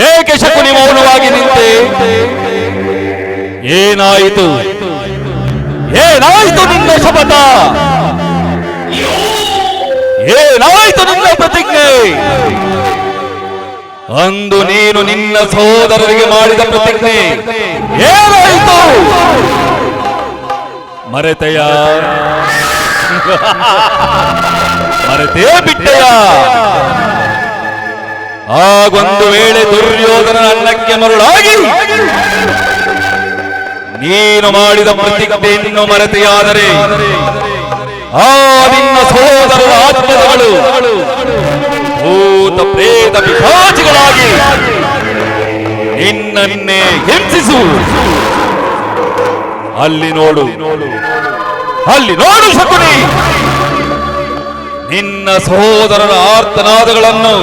ಏಕೆ ಶಕುನಿ ಮೌನವಾಗಿ ನಿಂತೆ? ಏನಾಯಿತು ನಿನ್ನ ಶಪಥ? ಏನಾಯಿತು ನಿನ್ನ ಪ್ರತಿಜ್ಞೆ? ಅಂದು ನೀನು ನಿನ್ನ ಸಹೋದರರಿಗೆ ಮಾಡಿದ ಪ್ರತಿಜ್ಞೆ ಏನಾಯಿತು? ಮರೆತೆಯ? ಮರೆತೇ ಬಿಟ್ಟೆಯ? ಆಗೊಂದು ವೇಳೆ ದುರ್ಯೋಧನ ಅನ್ನಕ್ಕೆ ಮರುಳಾಗಿ ನೀನು ಮಾಡಿದ ಪ್ರತಿಜ್ಞೆಯನ್ನು ಮರೆತೆಯಾದರೆ ಆ ನಿನ್ನ ಸಹೋದರರ ಆತ್ಮಗಳು ಭೂತ ಪ್ರೇತ ಪಿಶಾಚಿಗಳಾಗಿ ನಿನ್ನನ್ನೇ ಹಿಂಸಿಸು. ಅಲ್ಲಿ ನೋಡು ಶಕುನಿ, ನಿನ್ನ ಸಹೋದರರ ಆರ್ತನಾದಗಳನ್ನು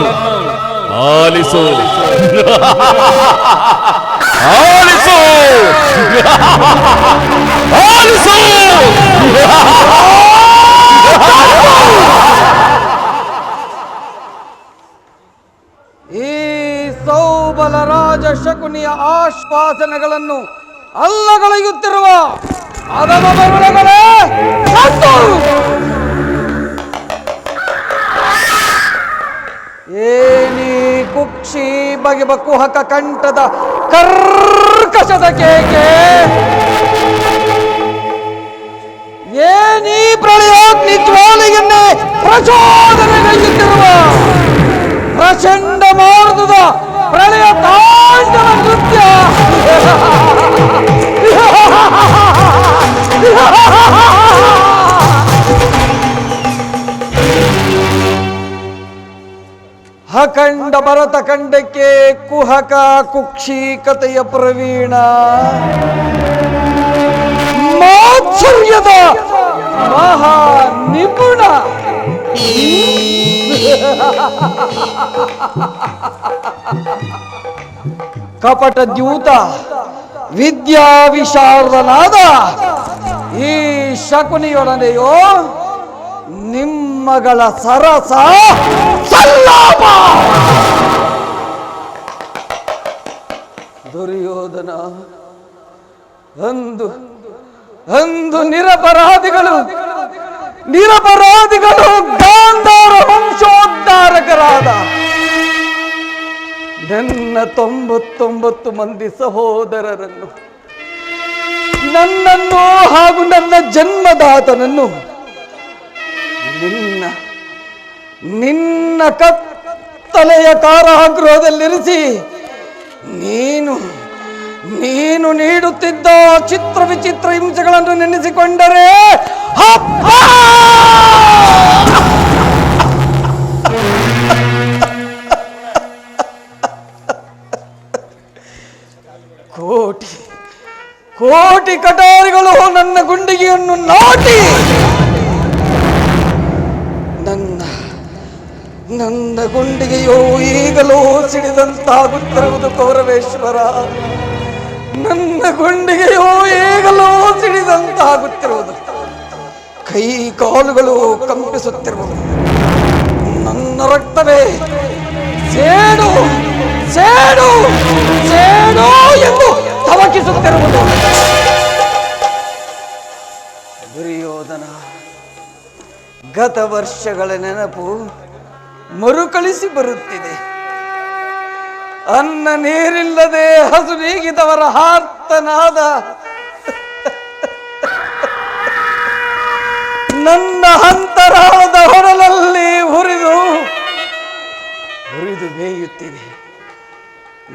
ಆಲಿಸು. ಆಲಿಸು ಆಲಿಸು. ಈ ಸೌಬಲ ರಾಜ ಶಕುನಿಯ ಆಶ್ವಾಸನೆಗಳನ್ನು ಅಲ್ಲಗಳೆಯುತ್ತಿರುವ ಅದಮ ಬರುಳಗಳೇ, ಏನಿ ಕುಕ್ಷಿ ಬಗೆ ಕುಹಕ ಕಂಠದ ಕರ್ಕಶದ ಕೇಕೆ, ಏನಿ ಪ್ರಳಯಾಗ್ನಿ ಜ್ವಾಲೆಯನ್ನೇ ಪ್ರಚೋದನೆಗೈಯುತ್ತಿರುವ ಪ್ರಚಂಡ ಮಾರುತದ ಪ್ರಳಯ ತಾಂಡವ ನೃತ್ಯ. ಅಖಂಡ ಭರತ ಖಂಡಕ್ಕೆ ಕುಹಕ ಕುಕ್ಷಿ ಕಥೆಯ ಪ್ರವೀಣ, ಮಾತ್ಸರ್ಯದ ಮಹಾ ನಿಪುಣ, ಕಪಟ ದ್ಯೂತ ವಿದ್ಯಾ ವಿಶಾರದನಾದ ಈ ಶಕುನಿಯೊಡನೆಯೋ ನಿಮ್ಮಗಳ ಸರಸ ಸಲ್ಲಾಪ. ದುರ್ಯೋಧನ, ಅಂದು ನಿರಪರಾಧಿಗಳು ಗಾಂಧಾರ ವಂಶೋದ್ಧಾರಕರಾದ ನನ್ನ 99 ಮಂದಿ ಸಹೋದರರನ್ನು, ನನ್ನನ್ನು ಹಾಗೂ ನನ್ನ ಜನ್ಮದಾತನನ್ನು ನಿನ್ನ ಕತ್ತಲೆಯ ಕಾರಾಗೃಹದಲ್ಲಿರಿಸಿ ನೀನು ನೀಡುತ್ತಿದ್ದ ಚಿತ್ರ ವಿಚಿತ್ರ ಹಿಂಸೆಗಳನ್ನು ನೆನೆಸಿಕೊಂಡರೆ ಕೋಟಿ ಕಟಾರಿಗಳು ನನ್ನ ಗುಂಡಿಗೆಯನ್ನು ನಾಟಿ ನನ್ನ ಗುಂಡಿಗೆಯೋ ಈಗಲೂ ಸಿಡಿದಂತಾಗುತ್ತಿರುವುದು ಕೌರವೇಶ್ವರ. ನನ್ನ ಗುಂಡಿಗೆಯೋ ಈಗಲೂ ಸಿಡಿದಂತಾಗುತ್ತಿರುವುದು, ಕೈ ಕಾಲುಗಳು ಕಂಪಿಸುತ್ತಿರುವುದು, ನನ್ನ ರಕ್ತವೇ ಸೇಡು ಸೇಡು ಸೇಡು ಎಂದು ತವಕಿಸುತ್ತಿರುವುದು. ದುರ್ಯೋಧನ, ಗತ ವರ್ಷಗಳ ನೆನಪು ಮರುಕಳಿಸಿ ಬರುತ್ತಿದೆ. ಅನ್ನ ನೀರಿಲ್ಲದೆ ಹಸು ನೀಗಿದವರ ಆರ್ತನಾದ ನನ್ನ ಅಂತರಾಳದ ಹೊರಲಲ್ಲಿ ಹುರಿದು ಬೇಯುತ್ತಿದೆ.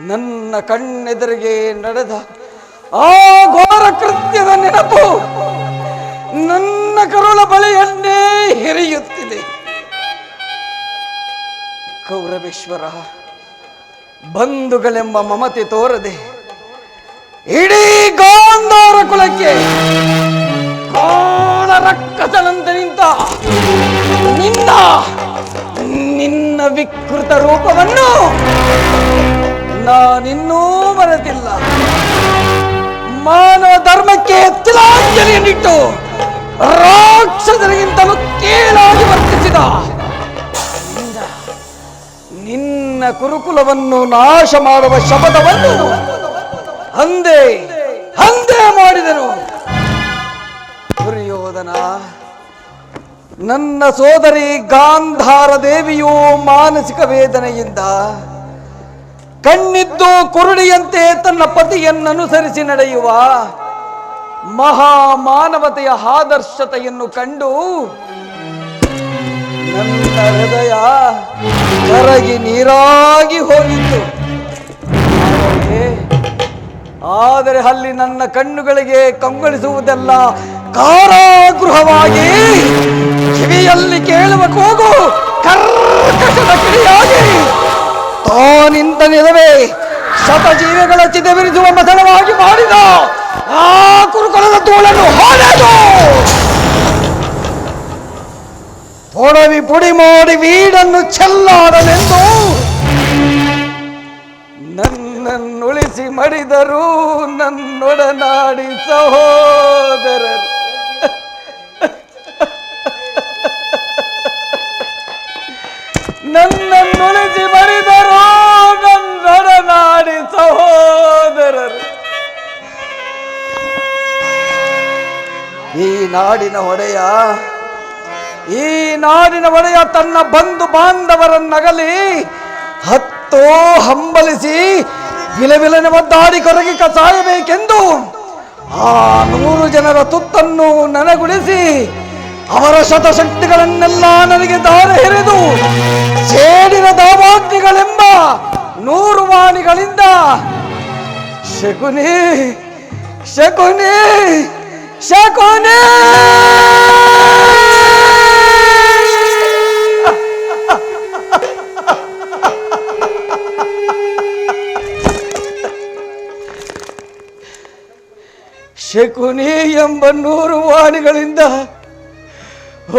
ನನ್ನ ಕಣ್ಣೆದುರಿಗೆ ನಡೆದ ಆ ಘೋರ ಕೃತ್ಯದ ನೆನಪು ನನ್ನ ಕರುಳ ಬಳಿಯನ್ನೇ ಹಿರಿಯುತ್ತಿದೆ. ಕೌರವೇಶ್ವರ, ಬಂಧುಗಳೆಂಬ ಮಮತೆ ತೋರದೆ ಇಡೀ ಗಾಂಧಾರ ಕುಲಕ್ಕೆ ಕಾಳ ರಕ್ಕಸನಂತೆ ನಿಂತ ನಿನ್ನ ವಿಕೃತ ರೂಪವನ್ನು ನಾನಿನ್ನೂ ಮರೆತಿಲ್ಲ. ಮಾನವ ಧರ್ಮಕ್ಕೆ ತಿಲಾಂಜಲಿಯನ್ನಿಟ್ಟು ರಾಕ್ಷಸರಿಗಿಂತಲೂ ಕೀಳಾಗಿ ವರ್ತಿಸಿದ ನಿನ್ನ ನಿನ್ನ ಕುರುಕುಲವನ್ನು ನಾಶ ಮಾಡುವ ಶಪಥವನ್ನು ಅಂದೇ ಮಾಡಿದನು. ದುರ್ಯೋಧನ, ನನ್ನ ಸೋದರಿ ಗಾಂಧಾರ ದೇವಿಯು ಮಾನಸಿಕ ವೇದನೆಯಿಂದ ಕಣ್ಣಿದ್ದು ಕುರುಡಿಯಂತೆ ತನ್ನ ಪತಿಯನ್ನನುಸರಿಸಿ ನಡೆಯುವ ಮಹಾಮಾನವತೆಯ ಆದರ್ಶತೆಯನ್ನು ಕಂಡು ನನ್ನ ಹೃದಯ ಕರಗಿ ನೀರಾಗಿ ಹೋಗಿತ್ತು. ಆದರೆ ಅಲ್ಲಿ ನನ್ನ ಕಣ್ಣುಗಳಿಗೆ ಕಂಗೊಳಿಸುವುದೆಲ್ಲ ಕಾರಾಗೃಹವಾಗಿ, ಕಿವಿಯಲ್ಲಿ ಕೇಳುವ ಕೂಗು ಕರ್ಕಶದ ಕಿಡಿಯಾಗಿ, ತಾನಿಂತ ನಿಲವೇ ಶತಜೀವಿಗಳ ಚಿತೆವಿರಿಸುವ ಮಸಣವಾಗಿ ಮಾಡಿದ ಆ ಕುರುಕುಲದ ತೋಳನ್ನು ಹೊಡೆದು ತೊಡವಿ ಪುಡಿ ಮಾಡಿ ವೀಡನ್ನು ಚೆಲ್ಲಾಡಲೆಂದು ನನ್ನನ್ನುಳಿಸಿ ಮಡಿದರು ನನ್ನೊಡನಾಡಿ ಸಹೋದರರು. ನನ್ನನ್ನುಳಿಸಿ ಮಡಿದರು ನನ್ನೊಡನಾಡಿ ಸಹೋದರರು. ಈ ನಾಡಿನ ಒಡೆಯ ತನ್ನ ಬಂಧು ಬಾಂಧವರನ್ನಗಲಿ ಹತ್ತೋ ಹಂಬಲಿಸಿ ವಿಲವಿಲನೆ ಒದ್ದಾಡಿ ಕೊರಗಿ ಸಾಯಬೇಕೆಂದು ಆ 100 ಜನರ ತುತ್ತನ್ನು ನನಗುಳಿಸಿ ಅವರ ಶತಶಕ್ತಿಗಳನ್ನೆಲ್ಲ ನನಗೆ ದಾರ ಎರೆದು ಸೇಡಿನ ದಾವಾಗ್ನಿಗಳೆಂಬ 100 ವಾಣಿಗಳಿಂದ ಶಕುನಿ ಶಕುನಿ ಶಕುನಿ ಶಕುನಿ ಎಂಬ 100 ವಾಣಿಗಳಿಂದ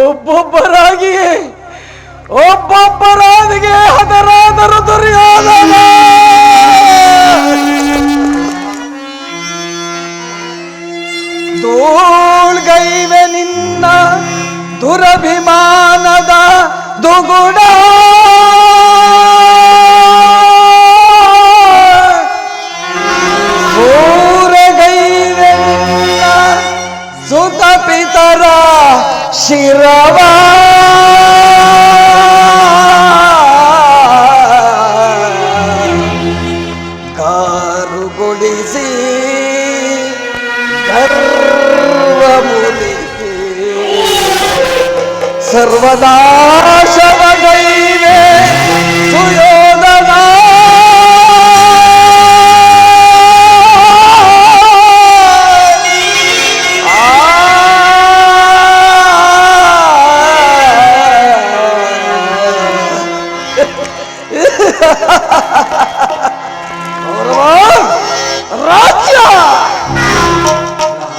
ಒಬ್ಬೊಬ್ಬರಾಗಿ ಹತರಾದರು ದುರ್ಯೋಧನ. ಧೂಳ್ಗೈವೆ ನಿನ್ನ ದುರಭಿಮಾನದ ದುಗುಡ, ಸುತ ಪಿತರ ಶಿರವ ಕಾರುಗೊಳಿಸಿ ಗರ್ವ ಮುರಿಸಿ ಸರ್ವನಾಶವಗೈವೆ ಸುಯೋಧನ.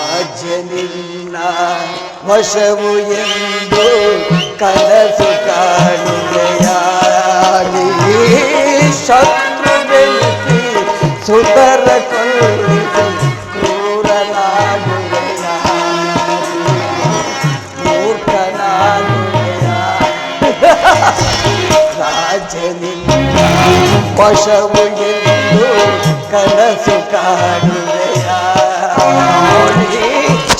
ರಾಜ್ಯ ನಿನ್ನ ವಶವು ಎಂದು ಕನಸು ಕಾಣುವೆಯಾಗಿ, ಶತ್ರು ಬೆಳೆಸಿ ಸುತರ ಕೊಲ್ಲಿಸಿ ಕ್ರೂರನಾಗುವೆಯ ಮೂರ್ಖನಾಗುವೆಯ. ರಾಜ್ಯ ನಿನ್ನ ವಶವು ಎಂದು ಕನಸು ಕಾಣುವೆಯ,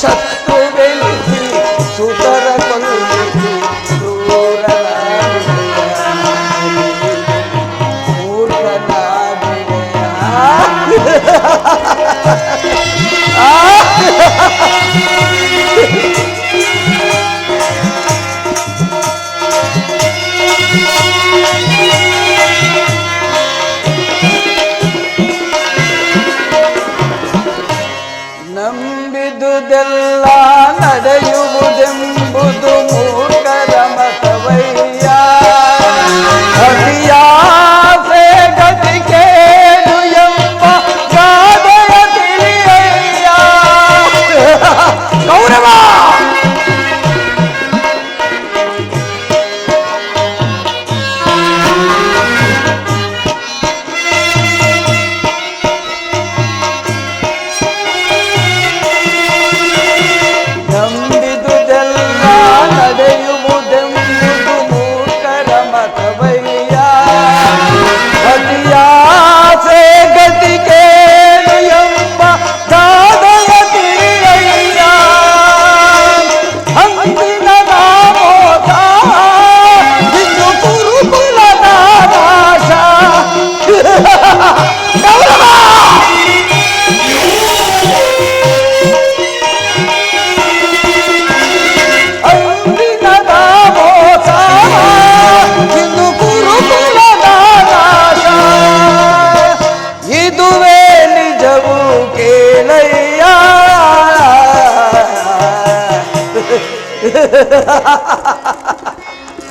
ಶತ್ರು ಬೆಳೆಸಿ ಸುತರ ಕೊಲ್ಲಿಸಿ ಕ್ರೂರನಾಗುವೆಯ ಮೂರ್ಖನಾಗುವೆಯ.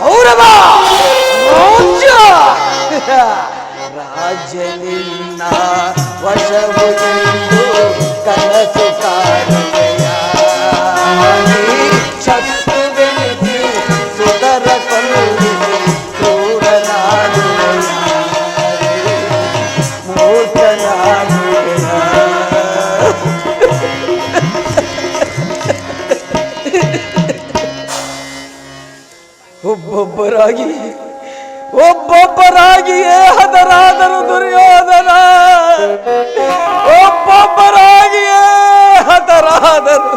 ಕೌರವ ರಾಜ್ಯ ನಿನ್ನ ವಶವು ಎಂದು ಕನಸು ಕಾಣುವೆಯ ಶತ್ರುವೆನಿಸಿ ಸುತರ ಕೊಲ್ಲಿಸಿ ಕ್ರೂರನಾಗುವೆಯ ಮೂರ್ಖನಾಗುವೆಯ. ಒಬ್ಬೊಬ್ಬರಾಗಿಯೇ ಹತರಾದರು ದುರ್ಯೋಧನ, ಒಬ್ಬೊಬ್ಬರಾಗಿಯೇ ಹತರಾದರು.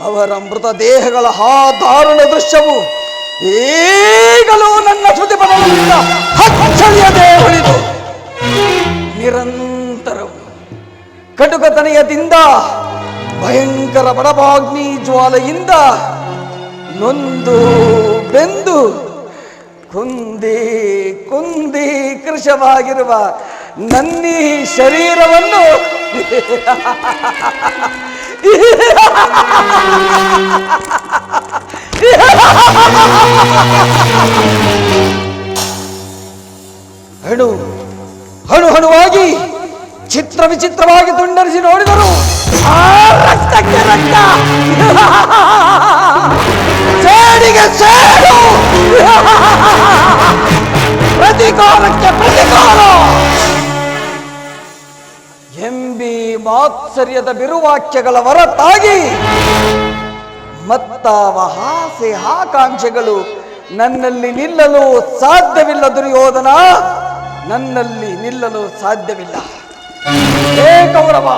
ಅವರ ಮೃತ ದೇಹಗಳ ಆ ದಾರುಣ ದೃಶ್ಯವು ಈಗಲೂ ನನ್ನ ಶ್ರುತಿ ಪದಗಳಿಂದ ಹಚ್ಚಳಿಯದೆ ಉಳಿದು ನಿರಂತರವು ಕಟುಕತನಯದಿಂದ ಭಯಂಕರ ಬಡಬಾಗ್ನಿ ಜ್ವಾಲೆಯಿಂದ ನೊಂದು ಬೆಂದು ಕುಂದಿ ಕುಂದಿ ಕೃಶವಾಗಿರುವ ನನ್ನೀ ಶರೀರವನ್ನು ಹಣು ಹಣು ಹಣುವಾಗಿ ಚಿತ್ರ ವಿಚಿತ್ರವಾಗಿ ತುಂಡರಿಸಿ ನೋಡಿದರು. ಆ ರಕ್ತಕ್ಕೆ ರಕ್ತ, ಸೇಡಿಗೆ ಸೇಡು, ಪ್ರತಿಕಾರಕ್ಕೆ ಪ್ರತಿಕಾರ ಎಂಬಿ ಮಾತ್ಸರ್ಯದ ಬಿರುವಾಕ್ಯಗಳ ಹೊರತಾಗಿ ಮತ್ತಾವ ಆಸೆ ಆಕಾಂಕ್ಷೆಗಳು ನನ್ನಲ್ಲಿ ನಿಲ್ಲಲು ಸಾಧ್ಯವಿಲ್ಲ. ದುರ್ಯೋಧನ, ನನ್ನಲ್ಲಿ ನಿಲ್ಲಲು ಸಾಧ್ಯವಿಲ್ಲ. ಹೇ ಕೌರವ,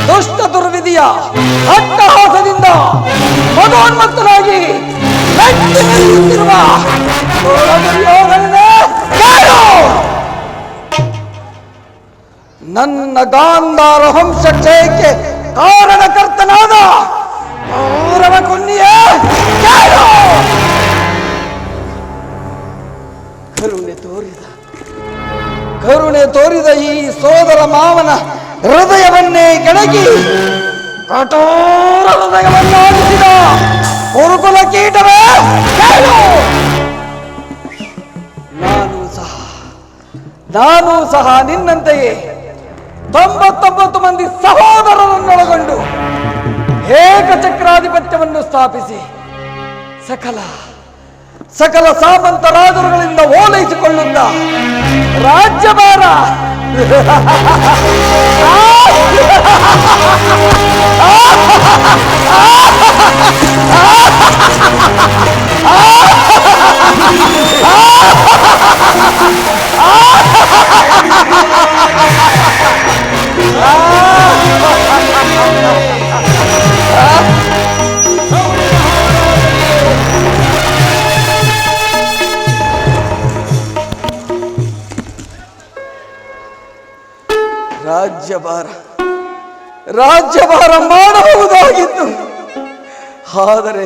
ದುಷ್ಟ ದುರ್ವಿಧಿಯ ಅಟ್ಟಹಾಸದಿಂದ ಮದೋನ್ಮತ್ತನಾಗಿ ಮೆಟ್ಟಿನಿಲ್ಲುತ್ತಿರುವ ದುರ್ಯೋಧನನೇ ಕೇಳು. ನನ್ನ ಗಾಂಧಾರ ವಂಶಕ್ಷಯಕ್ಕೆ ಕಾರಣಕರ್ತನಾದ ಕೌರವ ಕುನ್ನಿಯೇ ಕೇಳು. ಕರುಣೆ ತೋರಿದ ಈ ಸೋದರ ಮಾವನ ಹೃದಯವನ್ನೇ ಕೆಣಕಿ ಕಠೋರ ಹೃದಯವನ್ನಾಗಿಸಿದ ಕುರುಕುಲ ಕೀಟವೇ ಕೇಳು. ನಾನು ಸಹ ನಿನ್ನಂತೆಯೇ 99 ಮಂದಿ ಸಹೋದರರನ್ನೊಳಗೊಂಡು ಏಕಚಕ್ರಾಧಿಪತ್ಯವನ್ನು ಸ್ಥಾಪಿಸಿ ಸಕಲ ಸಾಮಂತ ರಾಜರುಗಳಿಂದ ಓಲೈಸಿಕೊಳ್ಳುತ್ತ ರಾಜ್ಯಭಾರ ರಾಜ್ಯಭಾರ ಮಾಡಬಹುದಾಗಿತ್ತು. ಆದರೆ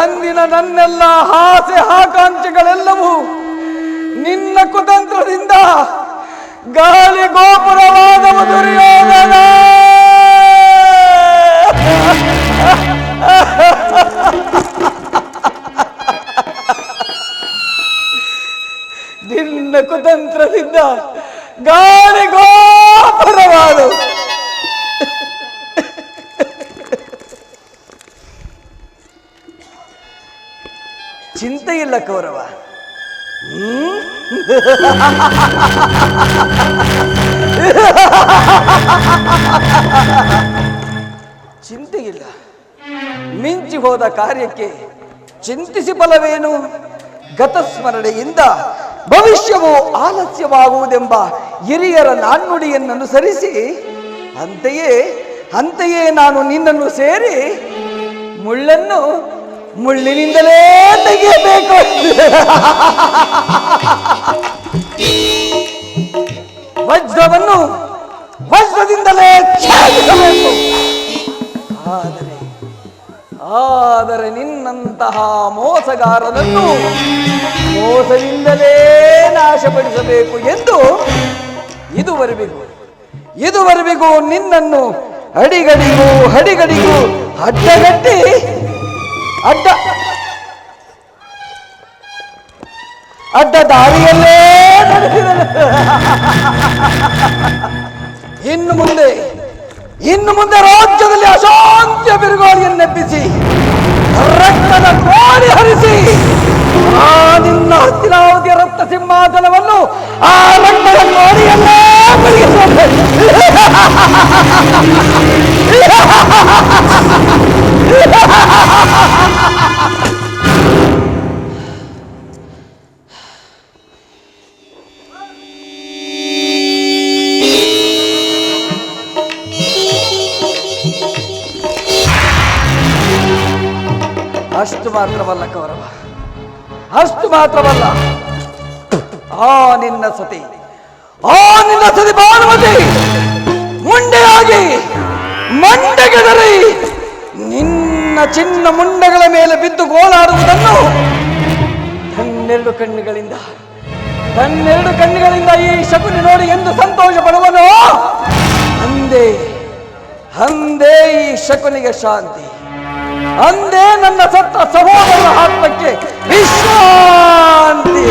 ಅಂದಿನ ನನ್ನೆಲ್ಲ ಆಸೆ ಆಕಾಂಕ್ಷೆಗಳೆಲ್ಲವೂ ನಿನ್ನ ಕುತಂತ್ರದಿಂದ ಗಾಳಿ ಗೋಪುರವಾದವು ದುರ್ಯೋಧನ. ನಿನ್ನ ಕುತಂತ್ರದಿಂದ ಗಾಳಿ ಗೋಪುರವಾದವು. ಚಿಂತೆ ಇಲ್ಲ ಕೌರವ, ಚಿಂತೆಯಿಲ್ಲ. ಮಿಂಚಿ ಹೋದ ಕಾರ್ಯಕ್ಕೆ ಚಿಂತಿಸಿ ಫಲವೇನು? ಗತಸ್ಮರಣೆಯಿಂದ ಭವಿಷ್ಯವು ಆಲಸ್ಯವಾಗುವುದೆಂಬ ಹಿರಿಯರ ನಾಣ್ಣುಡಿಯನ್ನನುಸರಿಸಿ ಅಂತೆಯೇ ನಾನು ನಿನ್ನನ್ನು ಸೇರಿ ಮುಳ್ಳನ್ನು ಮುಳ್ಳಿನಿಂದಲೇ ತೆಗೆಯಬೇಕು. ವಜ್ರವನ್ನು ವಜ್ರದಿಂದಲೇ ಛೇದಿಸಬೇಕು. ಆದರೆ ನಿನ್ನಂತಹ ಮೋಸಗಾರನನ್ನು ಮೋಸದಿಂದಲೇ ನಾಶಪಡಿಸಬೇಕು ಎಂದು ಇದುವರೆಗೂ ನಿನ್ನನ್ನು ಅಡಿಗಡಿಗೂ ಹಡಿಗಡಿಗೂ ಅಡ್ಡಗಟ್ಟಿ ಅಡ್ಡ ದಾರಿಯಲ್ಲೇ ನಡೆಸಿದನು. ಇನ್ನು ಮುಂದೆ ರಾಜ್ಯದಲ್ಲಿ ಅಶಾಂತಿಯ ಬಿರುಗಾಳಿಯನ್ನೆಬ್ಬಿಸಿ ರಕ್ತದ ಕೋಡಿ ಹರಿಸಿ ಆ ನಿನ್ನ ಹಸ್ತಿನಾವತಿಯ ರಕ್ತ ಸಿಂಹಾಸನವನ್ನು ಆ ರಕ್ತದ ಕೋಡಿಯಲ್ಲೇ ಬೆಳಗಿಸುವಂತೆ. ಅಷ್ಟು ಮಾತ್ರವಲ್ಲ ಕೌರವ, ಅಷ್ಟು ಮಾತ್ರವಲ್ಲ, ಆ ನಿನ್ನ ಸತಿ ಭಾನುಮತಿ ಮುಂಡೆಯಾಗಿ ಮಂಡೆಗೆದರಿ ನಿನ್ನ ಚಿನ್ನ ಮುಂಡೆಗಳ ಮೇಲೆ ಬಿದ್ದು ಗೋಳಾಡುವುದನ್ನು ತನ್ನೆರಡು ಕಣ್ಣುಗಳಿಂದ ಈ ಶಕುನಿ ನೋಡಿ ಎಂದು ಸಂತೋಷ ಪಡುವನು. ಅಂದೇ ಈ ಶಕುನಿಗೆ ಶಾಂತಿ, ಅಂದೇ ನನ್ನ ಸತ್ತ ಸಹೋದರರ ಆತ್ಮಕ್ಕೆ ವಿಶ್ರಾಂತಿ.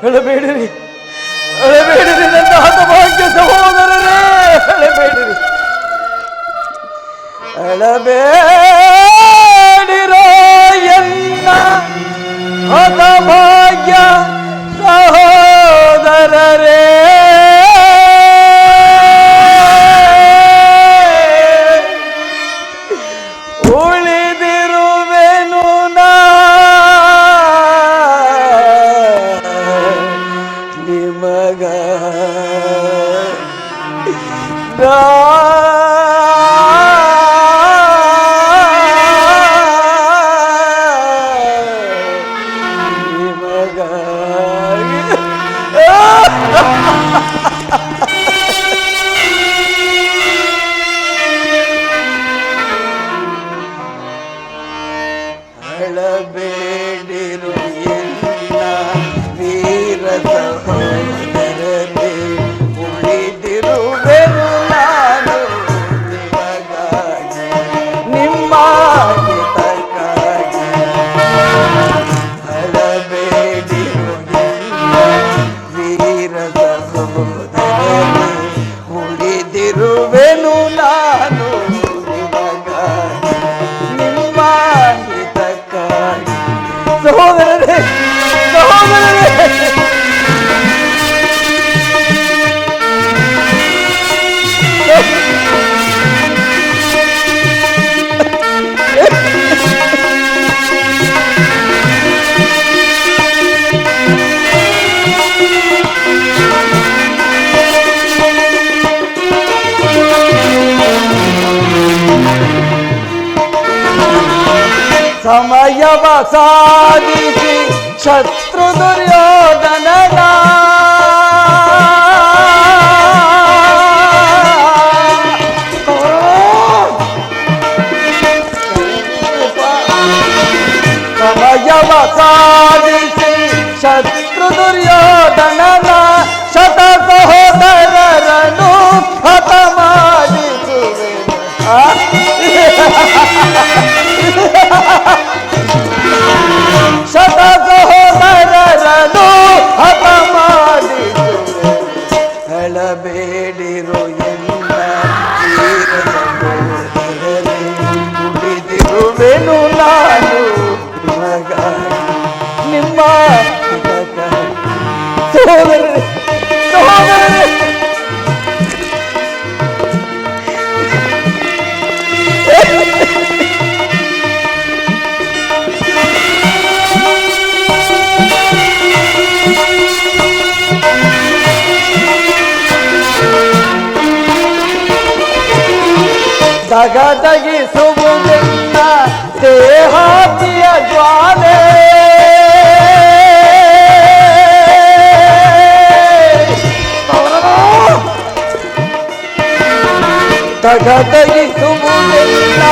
ಅಳಬೇಡಿರಿ ನನ್ನ ಹತಭಾಗ್ಯ ಸಹೋದರರೇ, ಅಳಬೇಡಿರೋ ಎನ್ನ ಹತಭಾಗ್ಯ ಸಹೋದರರೇ. ಉಳಿದಿರುವೆನು ನಿಮಗ ಅಳಬೇಡಿರು ಎನ್ನ ವೀರ ಸಹೋದರರೇ, ಉಳಿದಿರುವೆನು ನಾನು ನಿಮಗಾಗಿ, ನಿಮ್ಮ ಹಿತಕ್ಕಾಗಿ. ಅಳಬೇಡಿರು ಎನ್ನ ವೀರ ಸಹೋದರರೇ, ಉಳಿದಿರುವೆನು ನಾನು ನಿಮಗಾಗಿ, ನಿಮ್ಮ ಹಿತಕ್ಕಾಗಿ. ಸಹೋದರರೇ, ಸಮಯವ ಸಾಧಿಸಿ ಶತ್ರು ದುರ್ಯೋಧನನ ಸಮಯವ ಸಾಧಿಸಿ ಶತ್ರು ದುರ್ಯೋಧನನ ಶತ ಸಹೋದರರನ್ನು ಹತ ಮಾಡಿಸುವೆನು. ಶತ ಸಹೋದರರನ್ನು ಹತ ಮಾಡಿಸುವೆನು. ಅಳಬೇಡಿರು ಎನ್ನ ವೀರ ಸಹೋದರರೇ, ಉಳಿದಿರುವೆನು ನಾನು ನಿಮಗಾಗಿ, ನಿಮ್ಮ ಹಿತಕ್ಕಾಗಿ. ಸಹೋದರರೇ, ತಗದಗಿಸುವುದೆನ್ನ ದೇಹಾತಿಯ ಜ್ವಾಲೆ ತಗದಗಿಸುವುದೆನ್ನ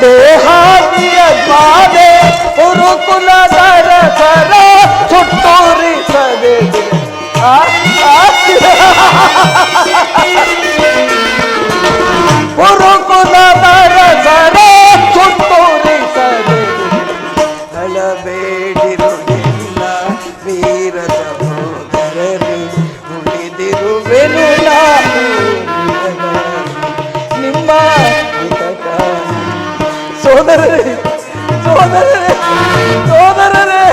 ದೇಹಾತಿಯ ಜ್ವಾಲೆ ಕುರುಕುಲದರ ಸರ ಸುತ್ತೂರಿಸದೆ ಕುರುಕುಲದರ ಸರ ಸುತ್ತೂರಿಸದೆ ಅಳಬೇಡಿರುವುದಿಲ್ಲ ವೀರ ಸಹೋದರರೇ ಉಳಿದಿರುವೆನು ನಾನು ನಿಮ್ಮ ಸೋದರರೇ ಸೋದರರೇ ಸೋದರರೇ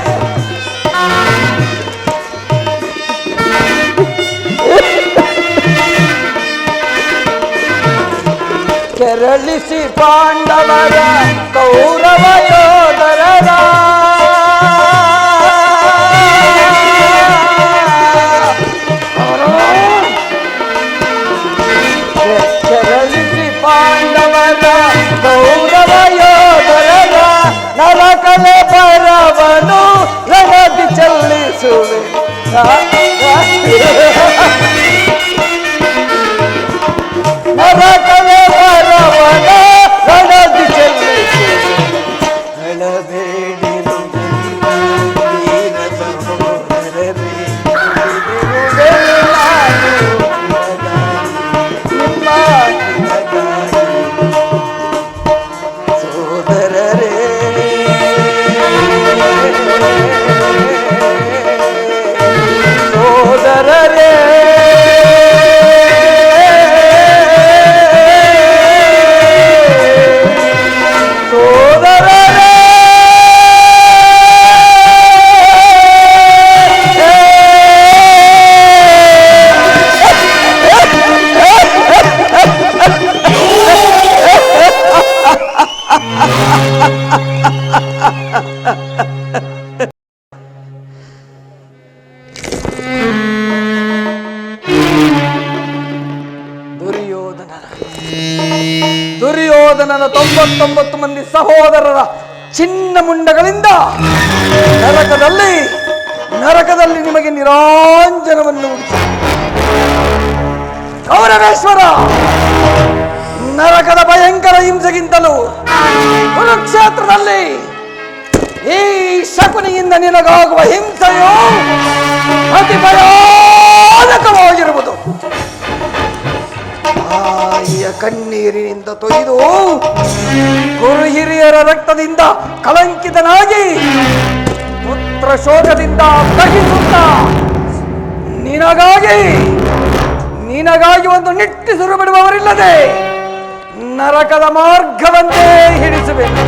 ಕೆರಳಿಸಿ ಪಾಂಡವರ ಕೌರವ ಯೋಧರರ ಕೆರಳಿಸಿ ಪಾಂಡವರ ಕೌರವ ಯೋಧರರ ನರಕಲೆ ಬರವನು ರಣದಿ ಚೆಲ್ಲಿಸುವೆ ನರಕಲೆ ಬರವನ ರಣದಿ ಚೆಲ್ಲಿಸುವೆ ಅಳಬೇಡಿರು ವೀರ ಸಹೋದರರೇ ನಿಮ್ಮ ಸೋದರರೇ ಸೋದರರೇ ದುರ್ಯೋಧನನ 99 ಮಂದಿ ಸಹೋದರರ ಚಿನ್ನ ಮುಂಡಗಳಿಂದ ನರಕದಲ್ಲಿ ನಿಮಗೆ ನಿರಾಂಜನವನ್ನು ಕೌರವೇಶ್ವರ ನರಕದ ಭಯಂಕರ ಹಿಂಸೆಗಿಂತಲೂ ಕುರುಕ್ಷೇತ್ರದಲ್ಲಿ ಈ ಶಕುನಿಯಿಂದ ನಿನಗಾಗುವ ಹಿಂಸೆಯು ಅತಿ ಭಯಾನಕವಾಗಿರುವುದು. ತಾಯಿಯ ಕಣ್ಣೀರಿನಿಂದ ತೊಯ್ದು ಗುರು ಹಿರಿಯರ ರಕ್ತದಿಂದ ಕಳಂಕಿತನಾಗಿ ಪುತ್ರ ಶೋಕದಿಂದ ದಹಿಸುತ್ತ ನಿನಗಾಗಿ ಒಂದು ನಿಟ್ಟಿಸಿರು ಬಿಡುವವರಿಲ್ಲದೆ ನರಕದ ಮಾರ್ಗವನ್ನೇ ಹಿಡಿಸಬೇಕು.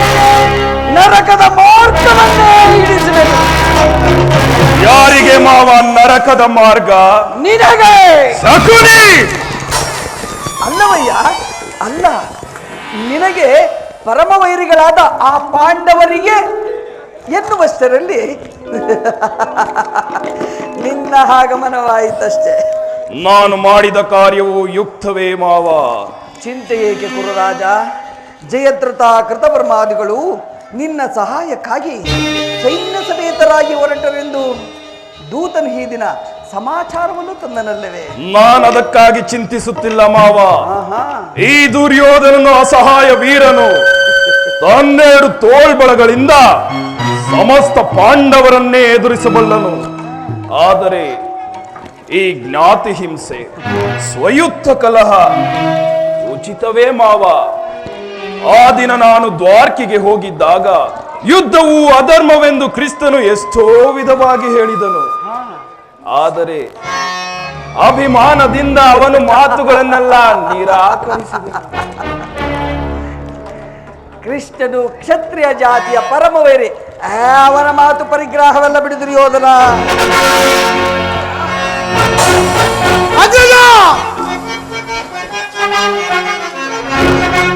ಯಾರಿಗೆ ಮಾವ ನರಕದ ಮಾರ್ಗ? ನಿನಗೆ. ಶಕುನಿ ಅಲ್ಲವಯ್ಯ, ಅಲ್ಲ, ನಿನಗೆ ಪರಮವೈರಿಗಳಾದ ಆ ಪಾಂಡವರಿಗೆ ಎನ್ನುವಷ್ಟರಲ್ಲಿ ನಿನ್ನ ಆಗಮನವಾಯಿತಷ್ಟೇ. ನಾನು ಮಾಡಿದ ಕಾರ್ಯವು ಯುಕ್ತವೇ ಮಾವ. ಚಿಂತೆ ಏಕೆ ಕುರುರಾಜ? ಜಯದ್ರಥ ಕೃತವರ್ಮಾದಿಗಳು ನಿನ್ನ ಸಹಾಯಕ್ಕಾಗಿ ಸೈನ್ಯ ಸಮೇತರಾಗಿ ಹೊರಟರೆಂದು ದೂತನು ಈ ದಿನ ಸಮಾಚಾರವನ್ನು ತಂದನಲ್ಲವೇ? ನಾನು ಅದಕ್ಕಾಗಿ ಚಿಂತಿಸುತ್ತಿಲ್ಲ ಮಾವ. ಈ ದುರ್ಯೋಧನನು ಅಸಹಾಯ ವೀರನು 12 ತೋಳ್ಬಳಗಳಿಂದ ಸಮಸ್ತ ಪಾಂಡವರನ್ನೇ ಎದುರಿಸಬಲ್ಲನು. ಆದರೆ ಈ ಜ್ಞಾತಿ ಹಿಂಸೆ, ಸ್ವಯುಕ್ತ ಕಲಹ ಉಚಿತವೇ ಮಾವ. ಆ ದಿನ ನಾನು ದ್ವಾರಕಿಗೆ ಹೋಗಿದ್ದಾಗ ಯುದ್ಧವು ಅಧರ್ಮವೆಂದು ಕ್ರಿಸ್ತನು ಎಷ್ಟೋ ವಿಧವಾಗಿ ಹೇಳಿದನು. ಆದರೆ ಅಭಿಮಾನದಿಂದ ಅವನು ಮಾತುಗಳನ್ನೆಲ್ಲ ನಿರಾಕರಿಸಿದ. ಕೃಷ್ಣನು ಕ್ಷತ್ರಿಯ ಜಾತಿಯ ಪರಮವೈರಿ. ಅವನ ಮಾತು ಪರಿಗ್ರಹವೆಲ್ಲ ಬಿಡು ದುರ್ಯೋಧನ.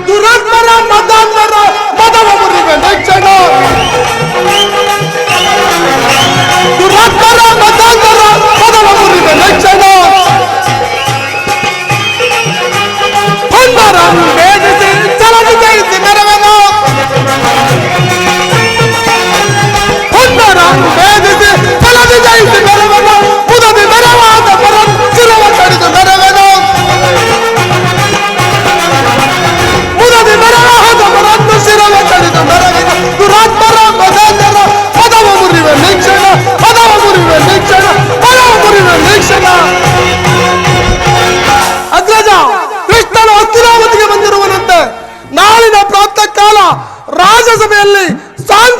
ದುರತ್ಮರ ಮತಾಂತರ ಮದವ ಮುರಿವೆ ಲಕ್ಷಣ. ದುರತ್ಮರ ಮತಾಂತರ ಮದವ ಮುರಿವೆ ಲಕ್ಷಣ. ಒಂದರ ಭೇದಿಸಿ ಚಲನಿತ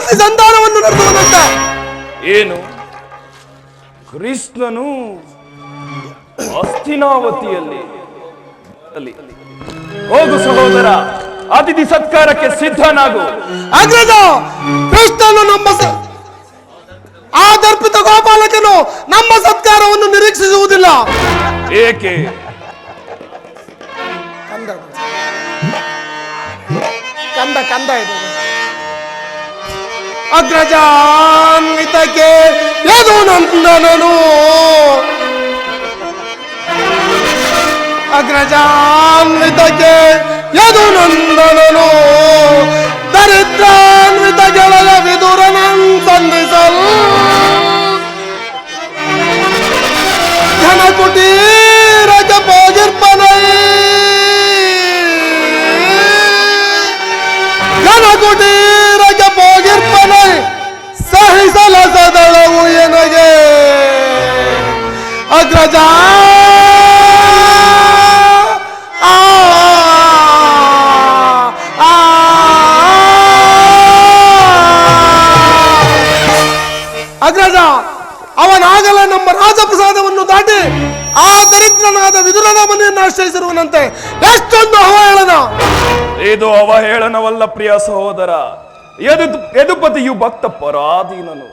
ಶಾಂತಿ ಸಂಧಾನವನ್ನು ನಡೆಸುವುದಂತ. ಏನು ಕೃಷ್ಣನು ಹಸ್ತಿನಾವತಿಯಲ್ಲಿ ಹೋಗು ಸಹೋದರ, ಅತಿಥಿ ಸತ್ಕಾರಕ್ಕೆ ಸಿದ್ಧನಾಗು. ಅಗ್ರಜ, ಕೃಷ್ಣನು ಆ ದರ್ಪಿತ ಗೋಪಾಲಕನು ನಮ್ಮ ಸತ್ಕಾರವನ್ನು ನಿರೀಕ್ಷಿಸುವುದಿಲ್ಲ. ಏಕೆ? ಕಂದ ಕಂದ ಇದು ಅಗ್ರಜಾನ್ವಿತಕ್ಕೆ ಯದು ನಂದನನು, ಅಗ್ರಜಾನ್ವಿತಕ್ಕೆ ಯದು ನಂದನನು, ದರಿದ್ರಾನ್ವಿತ ಗೆಳೆಯ ವಿದುರನಂ ಸಂಧಿಸಲು ಘನ ಕುಟೀರಕ್ಕೆ ಹೋಗಿರ್ಪನೈ, ಘನ ಕುಟೀರಕ್ಕೆ ಹೋಗಿರ್ಪನೈ ಸಹಿಸಲ ಸದಳವು ಎನಗೆ. ಅಗ್ರಜ ಅಗ್ರಜ, ಅವನಾಗಲೇ ನಮ್ಮ ರಾಜಪ್ರಸಾದವನ್ನು ದಾಟಿ ಆ ದರಿದ್ರನಾದ ವಿದುರನ ಮನೆಯನ್ನು ಆಶ್ರಯಿಸಿರುವನಂತೆ. ಎಷ್ಟೊಂದು ಅವಹೇಳನ! ಇದು ಅವಹೇಳನವಲ್ಲ ಪ್ರಿಯ ಸಹೋದರ. ಯದುಪತಿಯು ಭಕ್ತ ಪರಾಧೀನನು.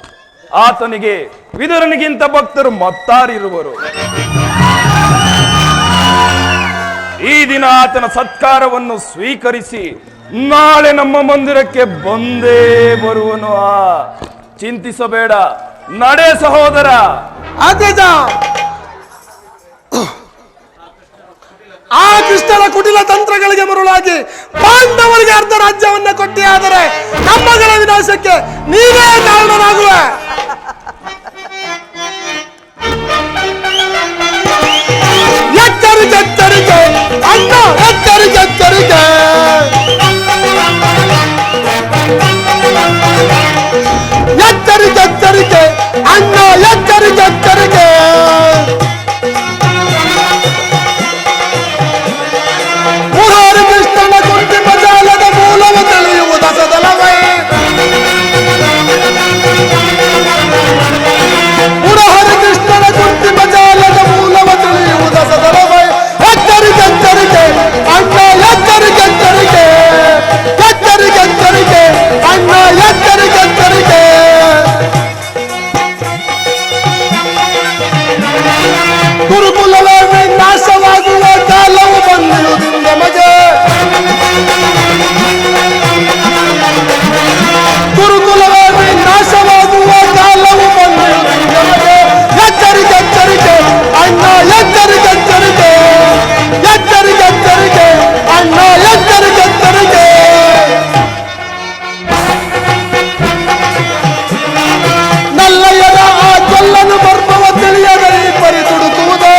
ಆತನಿಗೆ ವಿದುರನಿಗಿಂತ ಭಕ್ತರು ಮತ್ತಾರಿರುವರು. ಈ ದಿನ ಆತನ ಸತ್ಕಾರವನ್ನು ಸ್ವೀಕರಿಸಿ ನಾಳೆ ನಮ್ಮ ಮಂದಿರಕ್ಕೆ ಬಂದೇ ಬರುವನು. ಚಿಂತಿಸಬೇಡ, ನಡೆ ಸಹೋದರ. ಅಗ್ರಜ, ಆ ಕೃಷ್ಣನ ಕುಟಿಲ ತಂತ್ರಗಳಿಗೆ ಮರುಳಾಗಿ ಪಾಂಡವರಿಗೆ ಅರ್ಧ ರಾಜ್ಯವನ್ನ ಕೊಟ್ಟೆ, ಆದರೆ ನಮ್ಮಗಳ ವಿನಾಶಕ್ಕೆ ನೀವೇ ಕಾರಣನಾಗುವೆ. ಎಚ್ಚರಿಕೆ ಎಚ್ಚರಿಕೆ ಅಣ್ಣ, ಎಚ್ಚರಿಕೆ ಎಚ್ಚರಿಕೆ. ಎಚ್ಚರಿಕೆ ಎಚ್ಚರಿಕೆ ಅಣ್ಣ, ಎಚ್ಚರಿಕೆ ಎಚ್ಚರಿಕೆ. ಮುರಾರಿ ಕೃಷ್ಣನ ಕುಂಟಿಮ ಜಾಲದ ಮೂಲವ ತಿಳಿಯುವುದ ಸದಲವೇ. ಮುರಹರಿ ಕೃಷ್ಣನ ಕುಂಟಿಮ ಜಾಲದ ಮೂಲವ ತಿಳಿಯುವುದ ಸದಲವೇ. ಎಚ್ಚರಿಕೆ ಎಚ್ಚರಿಕೆ ಅಣ್ಣ, ಎಚ್ಚರಿಕೆ ಎಚ್ಚರಿಕೆ. ಎಚ್ಚರಿಕೆ ಎಚ್ಚರಿಕೆ ಅಣ್ಣ, ಎಚ್ಚರಿಕೆ ಎಚ್ಚರಿಕೆ. ಗುರುಕುಲವೇ ನಾಶವಾಗುವ ಕಾಲವು ಬಂದಿರುವುದಿಲ್ಲ ನಮಗೆ. ಗುರುಕುಲವೇ ನಾಶವಾಗುವ ಕಾಲವು ಬಂದಿರುವುದಿಲ್ಲ ನಮಗೆ. ಎಚ್ಚರಿಕೆ ಎಚ್ಚರಿಕೆ ಅಣ್ಣ, ಎಚ್ಚರಿಕೆ ಎಚ್ಚರಿಕೆ. ಎಚ್ಚರಿಕೆ ಎಚ್ಚರಿಕೆ ಅಣ್ಣ, ಎಚ್ಚರಿಕೆ ಎಚ್ಚರಿಕೆ. ನಲ್ಲಯ್ಯನ ಆ ಜೊಲ್ಲನು ಬರ್ಬವ ತಿಳಿಯದೆ ಪರಿ ತುಡುಕುವುದೇ.